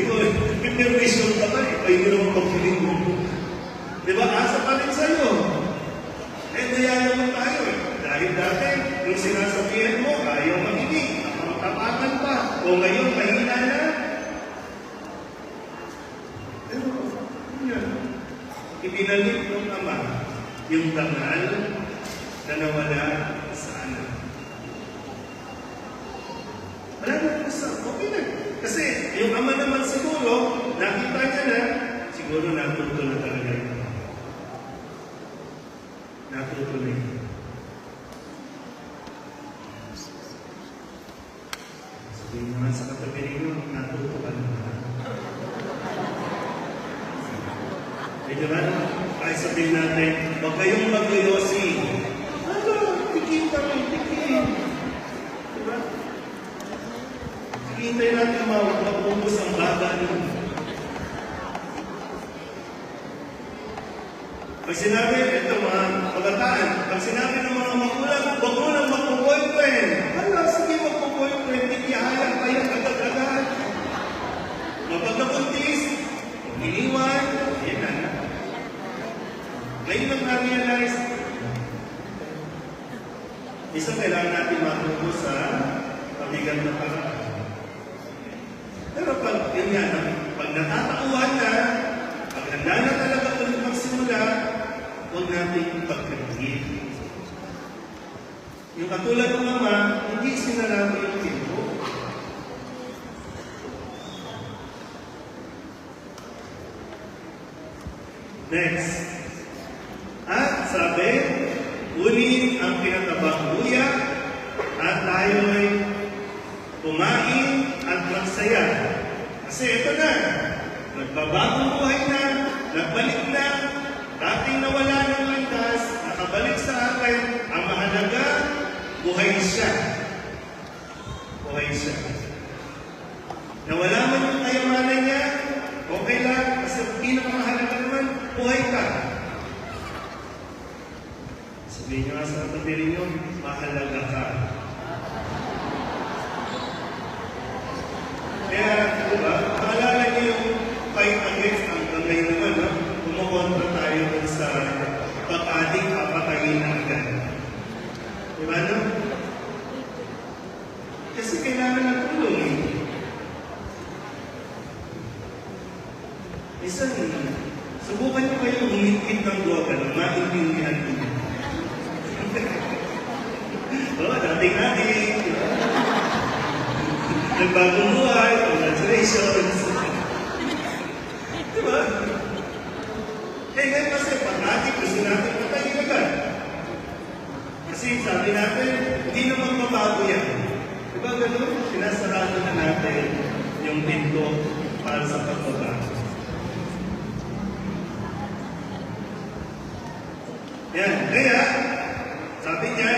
Ikaw, pipirwisyon ka pa, kayo naman pagpinindong. Di ba? Asa pa rin sa'yo. Daya naman tayo eh. Dahil dati, yung sinasabihan mo, ayaw makinig, ang tapatan pa, o ngayon, mahina na. Pero, yun. Ibinalik ng ama yung dangal na nawala sa anak. Wala na po sa, okay na. Kasi yung ama naman siguro, nakita niya na, siguro natuto na talaga ito. Natuto na ito. Sabihin naman sa katabi ninyo, natuto ka na. Medyo ba? Ay sabihin natin, huwag kayong mag-yosi. Ano? Tikim kami, tikim. Diba? Hintay natin mapubos ang baba nyo. Pag sinabi, ito mga kabataan, pag sinabi ng mga magulang, huwag mo lang magpo-boyfriend. Hala, sige magpo-boyfriend, hindi hayang kayo agad-agad. Kapag nabuntis, iniwan, yan na. Ngayon lang na-realize, isang kailangan natin matuto sa pabigan na paraan. Pero pag, yun nga, pag natatauhan na, pag handa na talaga ulit magsimula, huwag natin pagkakit. Yung katulad ng mama, hindi sinarami yung pinto. Next. At sabi, kunin ang pinatabang luya at tayo'y kumain at magsaya. Kasi ito na, nagbabagong buhay na, nagbalik na, dating nawala ng landas, nakabalik sa akin, ang mahalaga, buhay siya. Buhay siya. Nawala man yung kayamanan niya, okay lang, kasi pinakamahalaga naman, buhay ka. Sabihin niyo nga sa katabi ninyo, mahalaga ka. Kaya, diba, maalala niyo yung fight against ang kamay naman, no? Kumukontra tayo dun sa pag-adik, papatayin na agad. Diba, no? Kasi kailangan ng tulong, eh. Minsan, subukan niyo kayo humikit ng droga na maintindihan niyo. Oo, dating adik. Nagbagong buhay, congratulations. Diba? Eh, ngayon kasi pag-adik, gusto natin patayin agad. Kasi sabi natin, hindi naman mabago yan. Diba ganun? Sinasarado na natin yung pinto para sa pagbabago. Yan. Kaya, sabi niya,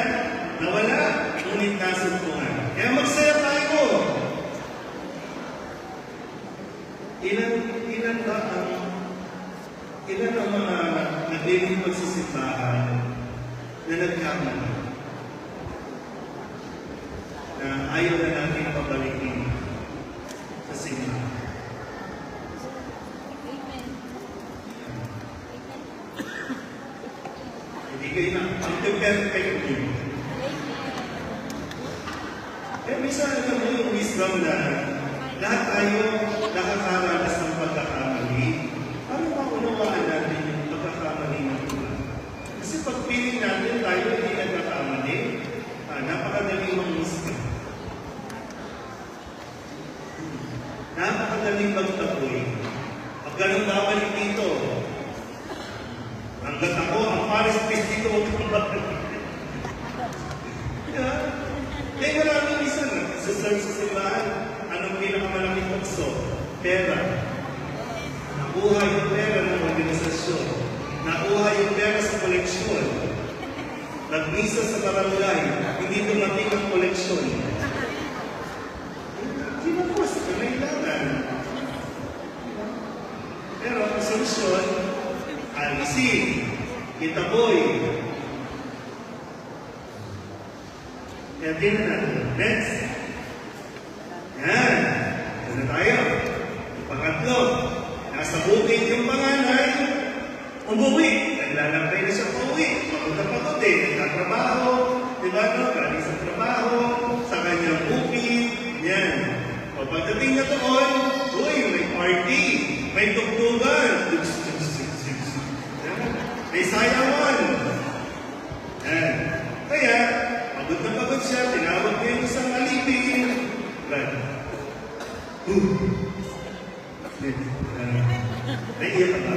nawala, ngunit nasumpungan. Kaya magsaya tayo. Ilan ang mga nagdating pagsisimbahan na nagkamali na ayaw na natin pabalikin sa simbahan. Hindi kayo na, ang perfect nyo. Eh, minsan alam mo yung wisdom na lahat tayo nakakaranas ng pagkakamali. Paano maunawaan natin yung pagkakamali ng iba? Kasi pag feeling natin tayo hindi nagkakamali, napakadaling mangisip. Napakadaling magtapoy. Pag ganun babalik dito, hanggat ako, ang Paris Peace dito, huwag kang babalik. Kaya, kaya maraming isa na, sa simbahan, anong pinakamalaking tukso? Pera. Nakuha yung pera ng organisasyon. Nakuha yung pera sa koleksyon. Nagmisa sa barangay, hindi dumating ang koleksyon. Hindi na po sa kailangan. Pero ang solusyon, alisin, itaboy. Kaya din na natin. Next. Yan. Ito na tayo. Pangatlo. Nasa bukid yung panganay. Umuwi. Naglalakay na siya pauwi. Pagod eh. Nagtatrabaho. Diba no? Galing sa trabaho. Sa kanyang bukid. Yan. O pagdating na doon, uy, may party. May tugtugan. May sayawan. Yan. na pagod siya, tinawag niya yung isang alipin. Right. Naiiyak ka ba?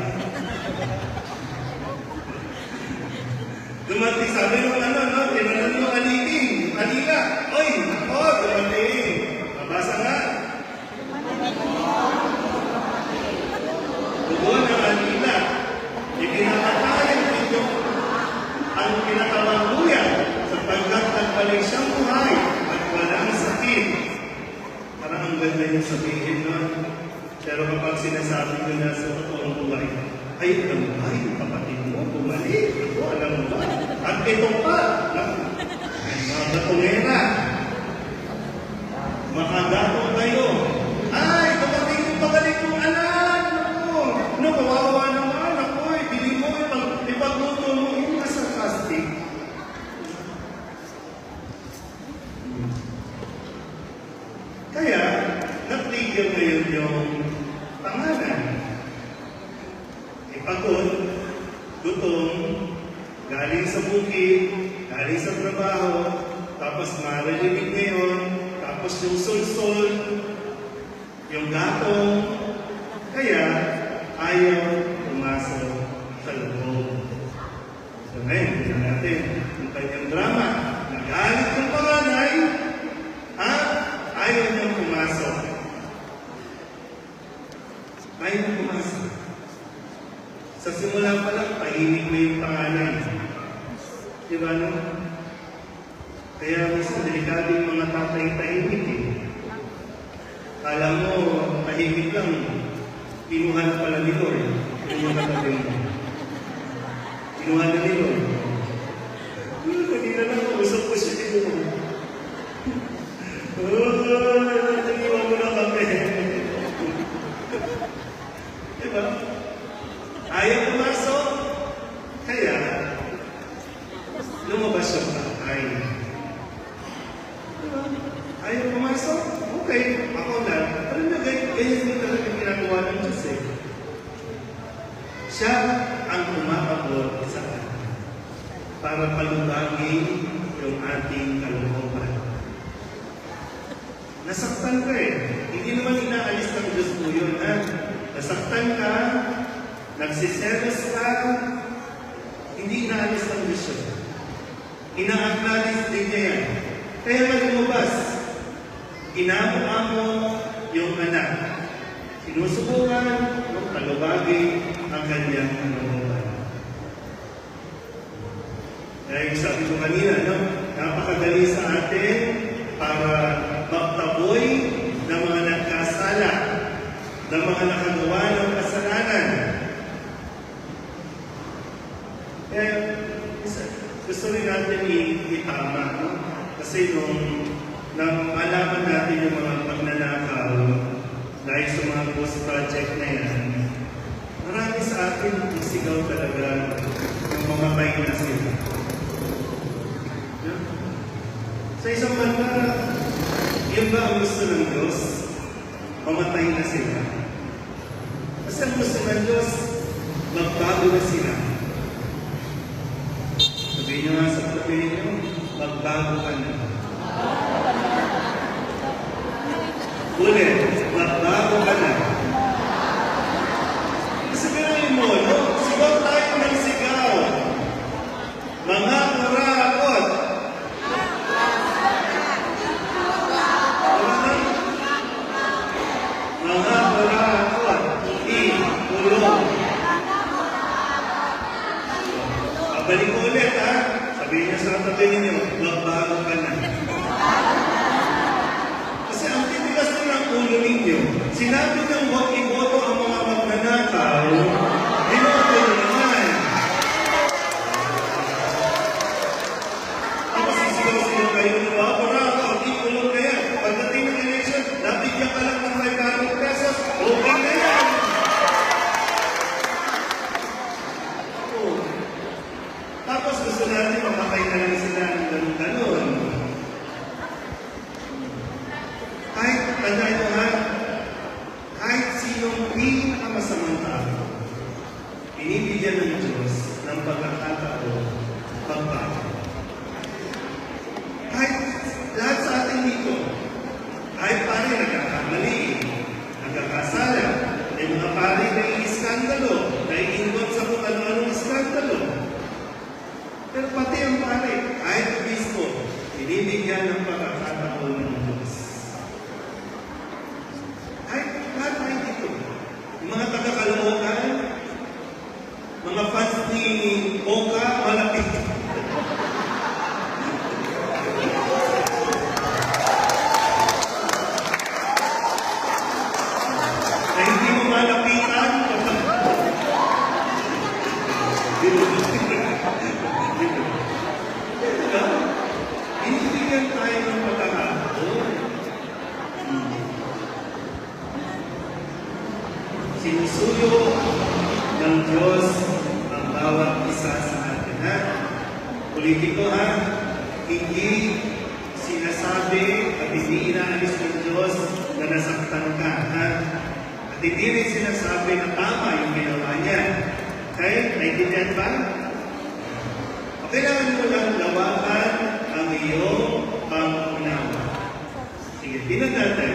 Dumating, sabi nung tinanan yung alipin. Alila, oy, ako, dumating. Mabasa nga. Doon ang alila. Ipinapatay ang pinakamanguyan sapagkat nagbalik siyang buhay at walang sakit. Parang ang ganda yung sabihin nun. Pero kapag sinasabi ko na sa totoong buhay, ay, alam mo ba, yung kapatid mo, bumalik. Ito, alam mo ba? At ito pa, mga batongera. Makagatong kayo. Ay, kapatid mo, pagaling kong anak. No, kawawa naman ako eh. Bili mo, ipagluto mo. Yung sarcastic. Kaya, natigil ngayon yung pangalan. Ipagod, gutom, galing sa bukid, galing sa trabaho, tapos maririnig ngayon, tapos yung sul-sul, yung gatong, kaya ayaw pumasok sa loob. So ngayon, tingnan natin yung kanyang drama. Nagalit yung panganay, ayaw niyang pumasok. Ayaw niyang pumasok. Sa simula pa lang, tahimik na yung panganay. Di ba no? Kaya minsan delikado yung mga tatay tahimik eh. Kala mo, tahimik lang. Kinuha na pala ni Lord. Yung mga katabi mo. Kinuha na ni Lord. Kanina lang, usap ko siya dito. Naniwan mo na kami. Diba? Ayaw pumasok. Kaya, lumabas yung tatay. Diba? Ayaw pumasok. Okay, ako na. Alam na, ganyan mo talaga ginagawa ng Diyos eh. Siya ang umabot sa atin para palubagin yung ating kalooban. Nasaktan ka eh. Hindi naman inaalis ng Diyos mo yun, ha? Nasaktan ka, nagsiselos ka, hindi inaalis ng Diyos yun. Ina-acknowledge din niya yan. Kaya lumabas, inaamo-amo yung anak. Sinusubukan ng palubagin ang kanyang kalooban. Dahil sabi ko kanina, no? Napakadali sa atin para magtaboy ng mga nagkasala, ng mga nakagawa ng kasalanan. Kaya gusto rin natin itama, no? Kasi nung malaman natin yung mga pagnanakaw dahil sa mga ghost project na yan, marami sa atin isigaw talaga yung mamatay na sila. Sa isang banda, yun ba ang gusto ng Diyos? Mamatay na sila. Kasi ang gusto ng Diyos, magbago na sila. Sabihin nyo nga sa kapatid ninyo, magbago ka na. Ulit, magbago ka na. Kasi gano'n mo, no? Sigaw tayo ng sigaw. Mga kurakot. Mga kurakot. Ikulong. Balik ko ulit, ha? Sabihin niya sa katabi ninyo, magbago ka na. Kasi ang titigas na ng ulo ninyo, sinabi ng huwag iboto ang mga magnanakaw, binoto nyo naman. Tapos sisigaw-sigaw kayo ng mga kurakot, ikulong na yan. Pagdating ng election, nabigyan ka lang ng 500 pesos, okay na yan. Tapos gusto natin makapay na lang sila ng ganun-ganun. Kahit, tandaan mo ha, kahit sino binibigyan ng pagkakataon ng Diyos. Kahit lahat tayo dito, yung mga taga-Caloocan, mga fans ni Oka, malapit. Na hindi mo malapitan, binibigyan tayo ng pagkakataon. Sinusuyo ng Diyos ang bawat isa sa atin. Ha? Politiko ha? Hindi sinasabi at hindi inaalis ng Diyos na nasaktan ka. Ha? At hindi rin sinasabi na tama yung ginawa niya. Okay? Naintindihan ba? O kailangan mo lang lawakan ang iyong pangunawa. Sige, tingnan natin.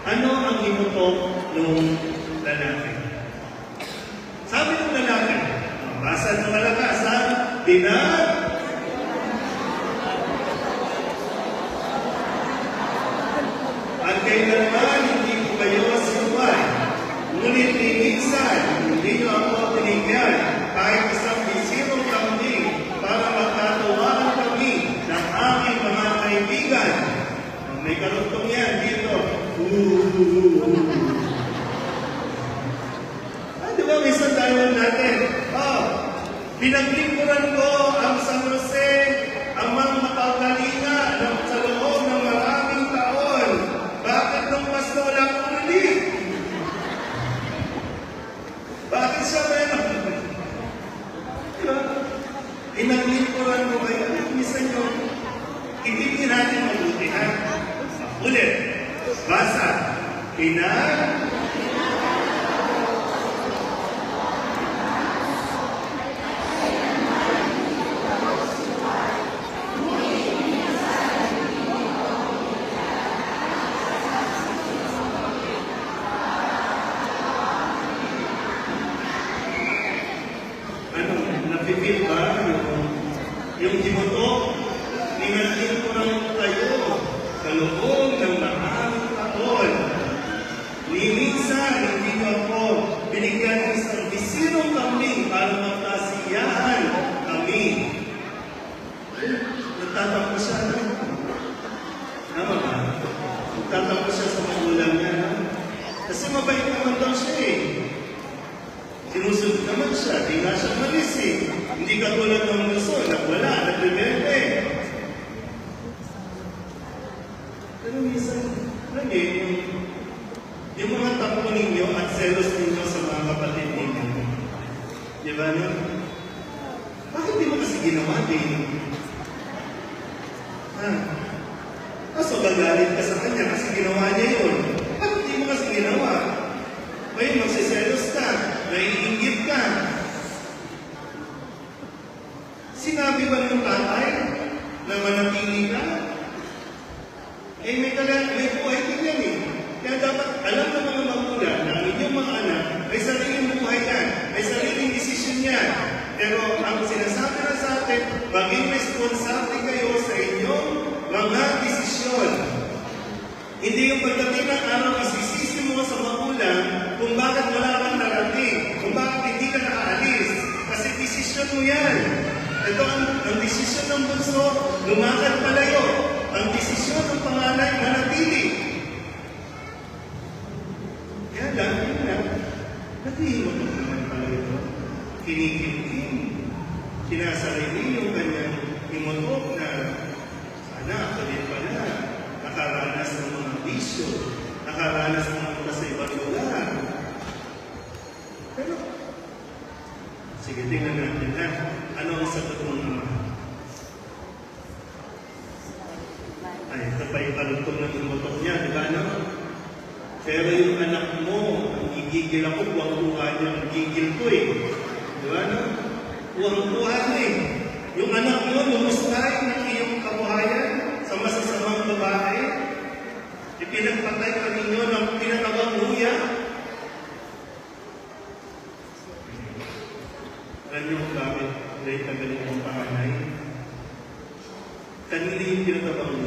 Ano ang inutok ng lalaki? Sabi ng lalaki, basa ng malakas, ha? At kailanman hindi ko kayo sinuway. Ngunit minsan, hindi niyo ako tinigyan kahit isang bisirong kambing para magkatuwaan kami ng aming mga kaibigan. May karugtong yan dito. Di ba, may sandalan natin? Pinaglingkuran ko ang San Jose, ang mga matagalinga sa loob ng maraming taon. Bakit nung mas wala akong relief? Bakit siya meron? Diba? Pinaglingkuran ko kayo. Minsan yung hindi natin mabuti, ha? Ulit. Basa. Napipil ba yung timutok? Pinagin ko lang tayo sa loob ng maraming taon. Minsan, hindi ko ako binigyan ng isang bisirong kambing para magkasiyahan kami. Nagtatampo siya, no? Tama ba? Nagtatampo siya sa magulang niya, no? Kasi mabait naman daw siya eh. Sinusunod naman siya, di nga siya malis eh. Hindi katulad ng gusto, wala, nagbibente. Pero minsan, yung mga tampo ninyo at selos ninyo sa mga kapatid ninyo. Di ba, no? Bakit di mo kasi ginawa din? So, gagalit ka sa kanya kasi ginawa niya yun. Bakit di mo kasi ginawa? Ngayon, magsiselos ka, naiingit ka. Sinabi ba ng tatay na manatili ka? May buhay din yan eh. Kaya dapat alam ng mga magulang na ang inyong mga anak may sariling buhay yan, may sariling desisyon yan. Pero ang sinasabi na sa atin, maging responsable kayo sa inyong mga desisyon. Hindi yung pagdating ng araw, isisisi mo sa magulang kung bakit wala kang narating, kung bakit hindi ka nakaalis. Kasi desisyon mo yan. Ito ang desisyon ng bunso, lumakad palayo. Ang desisyon ng panganay, manatili. Kaya lang, yun lang, naghihimot naman pala ito. Kinikimkim. Sinasarili yung kanyang himotok na sana ako din pala nakaranas ng mga bisyo, nakaranas ng mga sa ibang lugar. Pero, sige, tingnan natin na. Ano ang sagot ng mga? Ay, ito pa yung kalutong ng himotok niya, di ba, no? Pero yung anak mo, ang gigigil ako, buwang-buha niya, ang gigil ko eh. Di ba, no? Buwang-buha eh. Yung anak mo, lumustay ng iyong kabuhayan sa masasamang babae. Ipinagpatay ka ninyo ng pinatawang luya. Alam niyo kung bakit dahil tagaling ang panganay? Kanina yung pinatawang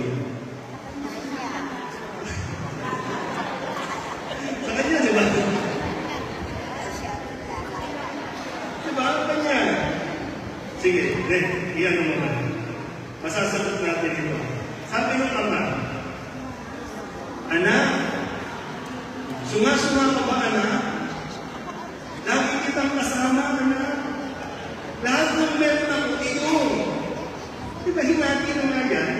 Masama ka ba, anak? Lagi kitang kasama, anak. Lahat ng meron ako, ito. Di ba hinati na nga yan?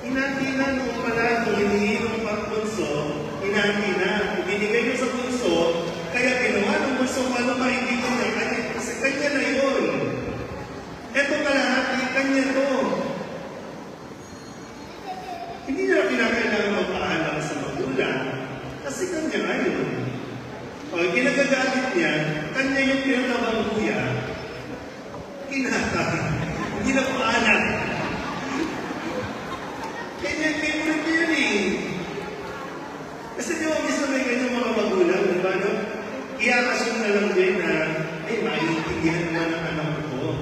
Hinati na nung pala, nung hinihingi ng pag-bunso, hinati na. Binigay mo sa bunso, kaya ginawa ng bunso, paano maibigin niya? Kasi kanya na yun. Ito kalahati, kanya to. Hindi na kinakailangan magpaalam sa magulang. Kasi kanya nga yun. O, ginagagalit niya, kanya yung pinatawang kuya, kinata. Hindi na paalam. Kanya yung favorite niya yun eh. Kasi di ba minsan may ganyan mga magulang, di ba, no? Iakasyon na lang din na, maintindihan naman ang anak ko.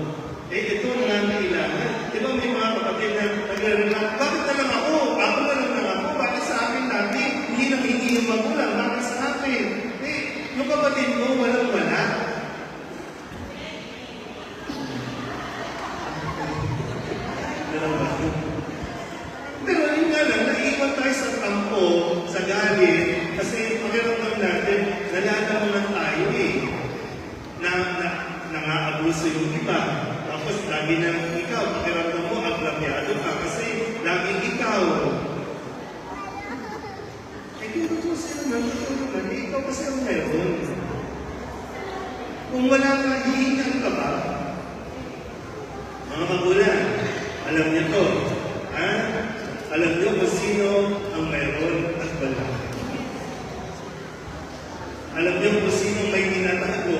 Ito na kailangan. Di ba may mga kapatid na nagre-relang, bakit na lang ako? Ako na lang ako. Bakit sa akin natin? Hindi nang hindi yung magulang. Bakit sa akin? Yung kapatid mo, walang wala. Pero yun nga lang, naiiwan tayo sa tampo, sa galit, kasi pakiramdam natin, nalalaman tayo eh, na nang-aabuso yung iba. Tapos lagi na ikaw, pakiramdam mo, aglabyado ka, kasi laging ikaw. Kung ito sila naman, ikaw kasi ang meron. Kung wala ka, hihingan ka ba? Mga magulang, alam niyo to. Ha? Alam niyo kung sino ang meron at wala. Alam niyo kung sino may tinatago.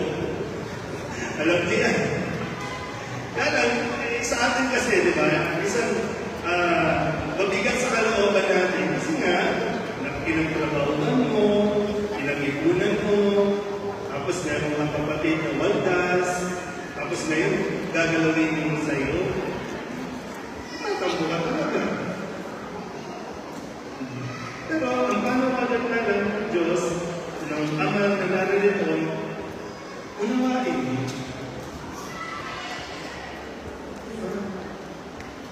Alam niyo yan. Kaya sa atin kasi, di ba, isang mabigat sa kalooban natin. Kasi nga, pinagtrabahuan mo, pinag-ipunan mo, tapos meron mga kapatid na waldas, tapos ngayon, gagalawin mo sa'yo. Tatambo ka talaga. Pero ang panawagan na ng Diyos, ng Ama na naririto, unawain mo.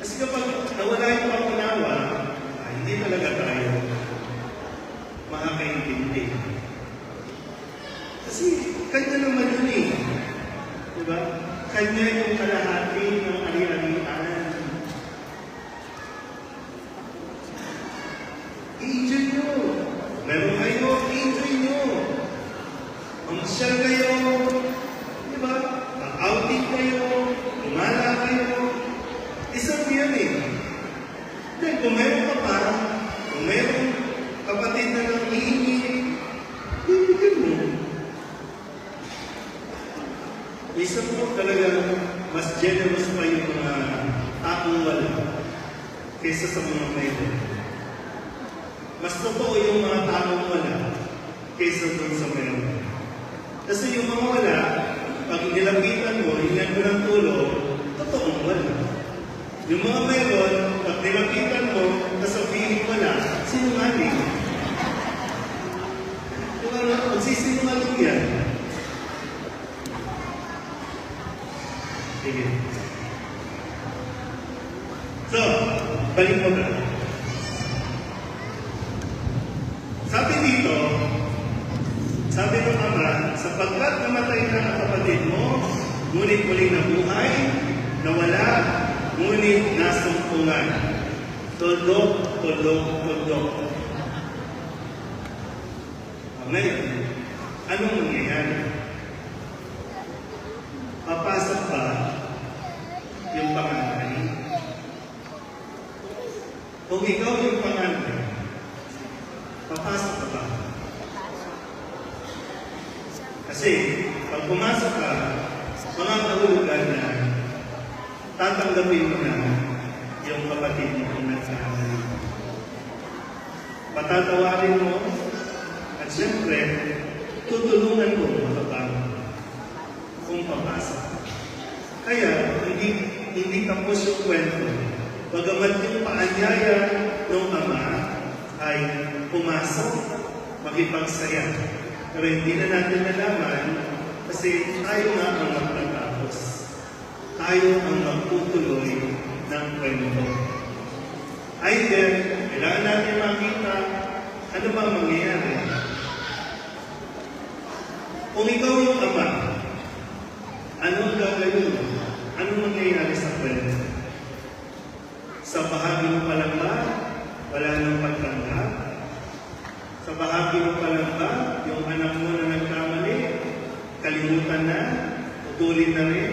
Kasi kapag nawala yung pangunawa, hindi talaga tayo makakaintindi. Kasi kanya naman yun eh. Diba? Kanya yung kalahati ng ari-arian. I-enjoy nyo. Meron kayo, i-enjoy nyo. Mamusyal kayo. Diba? Mag-outing kayo. Umala kayo. Isang yan eh. Then kung meron ka pa, kung meron kapatid na nang hihingi, bibigyan mo. Minsan po talaga mas generous pa yung mga taong wala kaysa sa mga mayroon. Mas totoo yung mga taong wala kaysa dun sa mayroon. Kasi yung mga wala, pag nilapitan mo, hingan mo ng tulong, totoong wala. Yung mga mayroon, pag nilapitan mo, kasabihin wala, sinungaling. Diba na, magsisinungaling yan. Sige. So, balik mo na. Sabi dito, sabi ng Ama, sapagkat namatay na ang kapatid mo, ngunit muling nabuhay, nawala, ngunit nasumpungan. Tuldok, tuldok, tuldok. Ngayon, anong mangyayari? Papasok ba yung panganay? Kung ikaw yung panganay, papasok ka ba? Kasi, pag pumasok ka, mga kahulugan na tatanggapin mo na yung kapatid mo kung nagkakamali. Patatawarin mo, at siyempre, tutulungan mo makabago kung papasok. Kaya, hindi tapos yung kwento. Bagamat yung paanyaya ng Ama ay pumasok, makipagsaya. Pero hindi na natin nalaman kasi tayo nga ang magtatapos. Tayo ang magtutuloy ng kwento. Either, kailangan natin makita ano ba ang mangyayari? Kung ikaw yung ama, ano ang gagawin mo? Ano mangyayari sa kwento? Sa bahagi mo pa lang ba, wala nang pagtanggap? Sa bahagi mo pa lang ba, yung anak mo na nagkamali, kalimutan na, utulin na rin?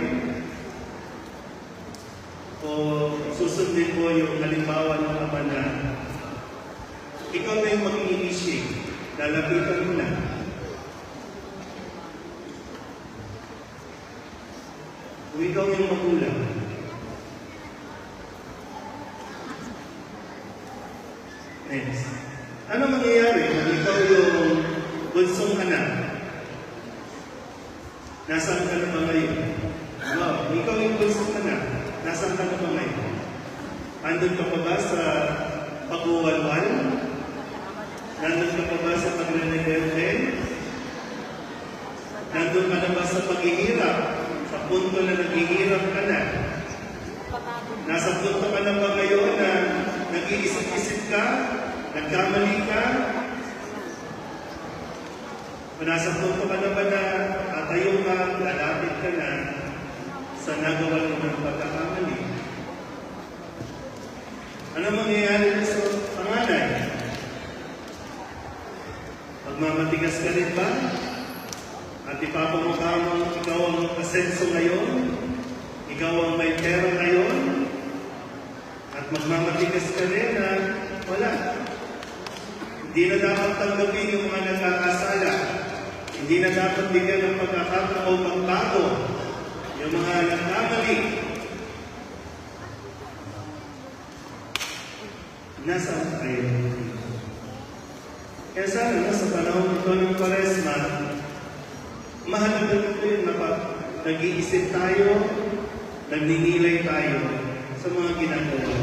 O susundin mo yung halimbawa ng ama na ikaw na yung mag-i-initiate, lalapitan mo na. Kung ikaw yung magulang, next. Ano mangyayari kung ikaw yung bunsong anak? Nasaan ka na ba ngayon? Kung ikaw yung bunsong anak, nasaan ka na ba ngayon? Andun ka pa ba sa pag-uwalwal? Nandun ka pa ba sa pagre-rebelde? Nandun ka na ba sa paghihirap? Sa punto na naghihirap ka na? Nasa punto ka na ba ngayon na nag-iisip-isip ka? Nagkamali ka? O nasa punto ka na ba na tatayo ka, lalapit ka na sa nagawa mo ng pagkakamali? Ano mangyayari sa panganay? Magmamatigas ka rin ba? At ipapamukha mo ikaw ang asenso ngayon? Ikaw ang may pera ngayon? At magmamatigas ka rin na wala. Hindi na dapat tanggapin yung mga nagkakasala. Hindi na dapat bigyan ng pagkakataon magbago yung mga nagkamali. Nasaan tayo? Kaya sana sa panahon ito ng Kwaresma, mahalaga na po yun na nag-iisip tayo, nagninilay tayo sa mga ginagawa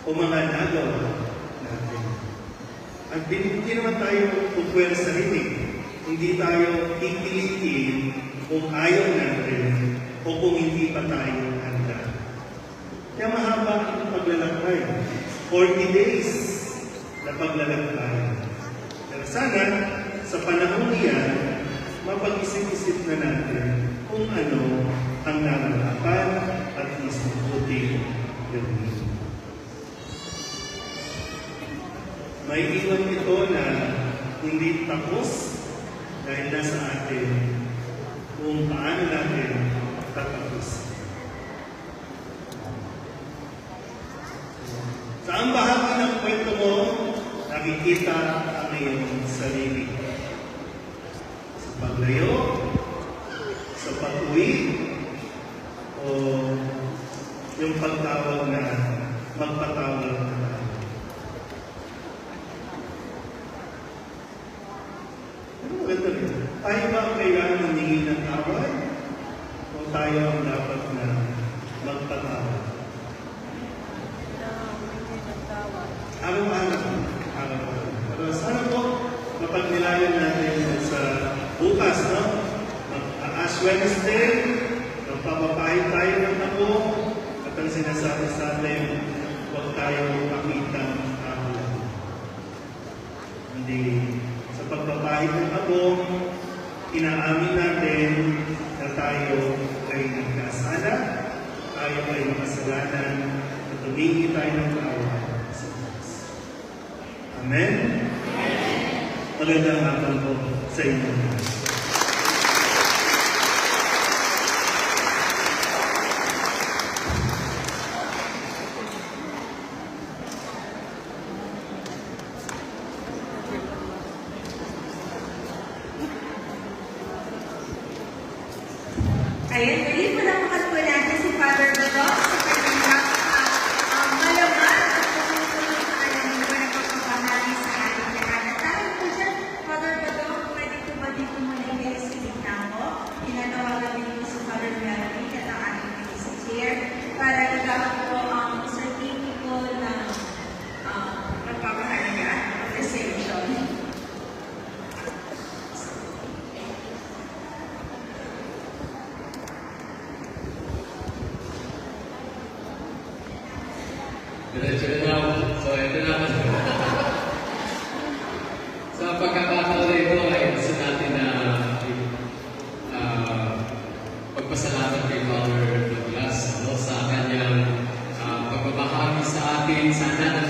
o mga nagawa natin. At hindi naman tayo pupwersa rin eh. Hindi tayo pipilitin kung ayaw natin o kung hindi pa tayo handa. Kaya mahaba ang paglalakbay. 40 days na paglalakbay. Pero sana, sa panahon niyan, mapag-isip-isip na natin kung ano ang nararapat at mas mabuti gawin. May iwan ito na hindi tapos dahil nasa atin kung paano natin tatapos. Saan bahagi ng kwento mo nakikita ang iyong sarili? Sa paglayo? Sa pag-uwi? O yung pagtawag na magpatawag na tayo? Ano maganda rin? Tayo ba ang kailangan humingi ng tawad? O tayo ang dapat na magpatawag? Araw-araw. Pero sana po, mapagnilayan natin sa bukas, no? Ash Wednesday, magpapapahid tayo ng ako, at ang sinasabi sa atin, huwag tayong makita ng tao. Hindi, sa pagpapahid ng ako, inaamin natin na tayo ay nagkasala, tayo ay makasalanan, at humingi tayo ng tao. Amen? Magandang hapon po sa inyo. Ayan, muli palapakan po natin si Father Badoc sa kanyang malaman at pagkukulit sa alam mo na nagpapamahali sa ating lahat. At dahil po dyan, Father Badoc, pwede po ba dito muna i-receive na ako? Tinatawagan din po si Father Melanie at ang ating ministry chair para igawa po ang certificate na nagpapahalaga of reception. Diretso na ako. So, ito na ako. pagkakataon na ito ay gusto natin na pagpasalamat kay Father Douglas sa kanyang pagbabahagi sa atin. Sana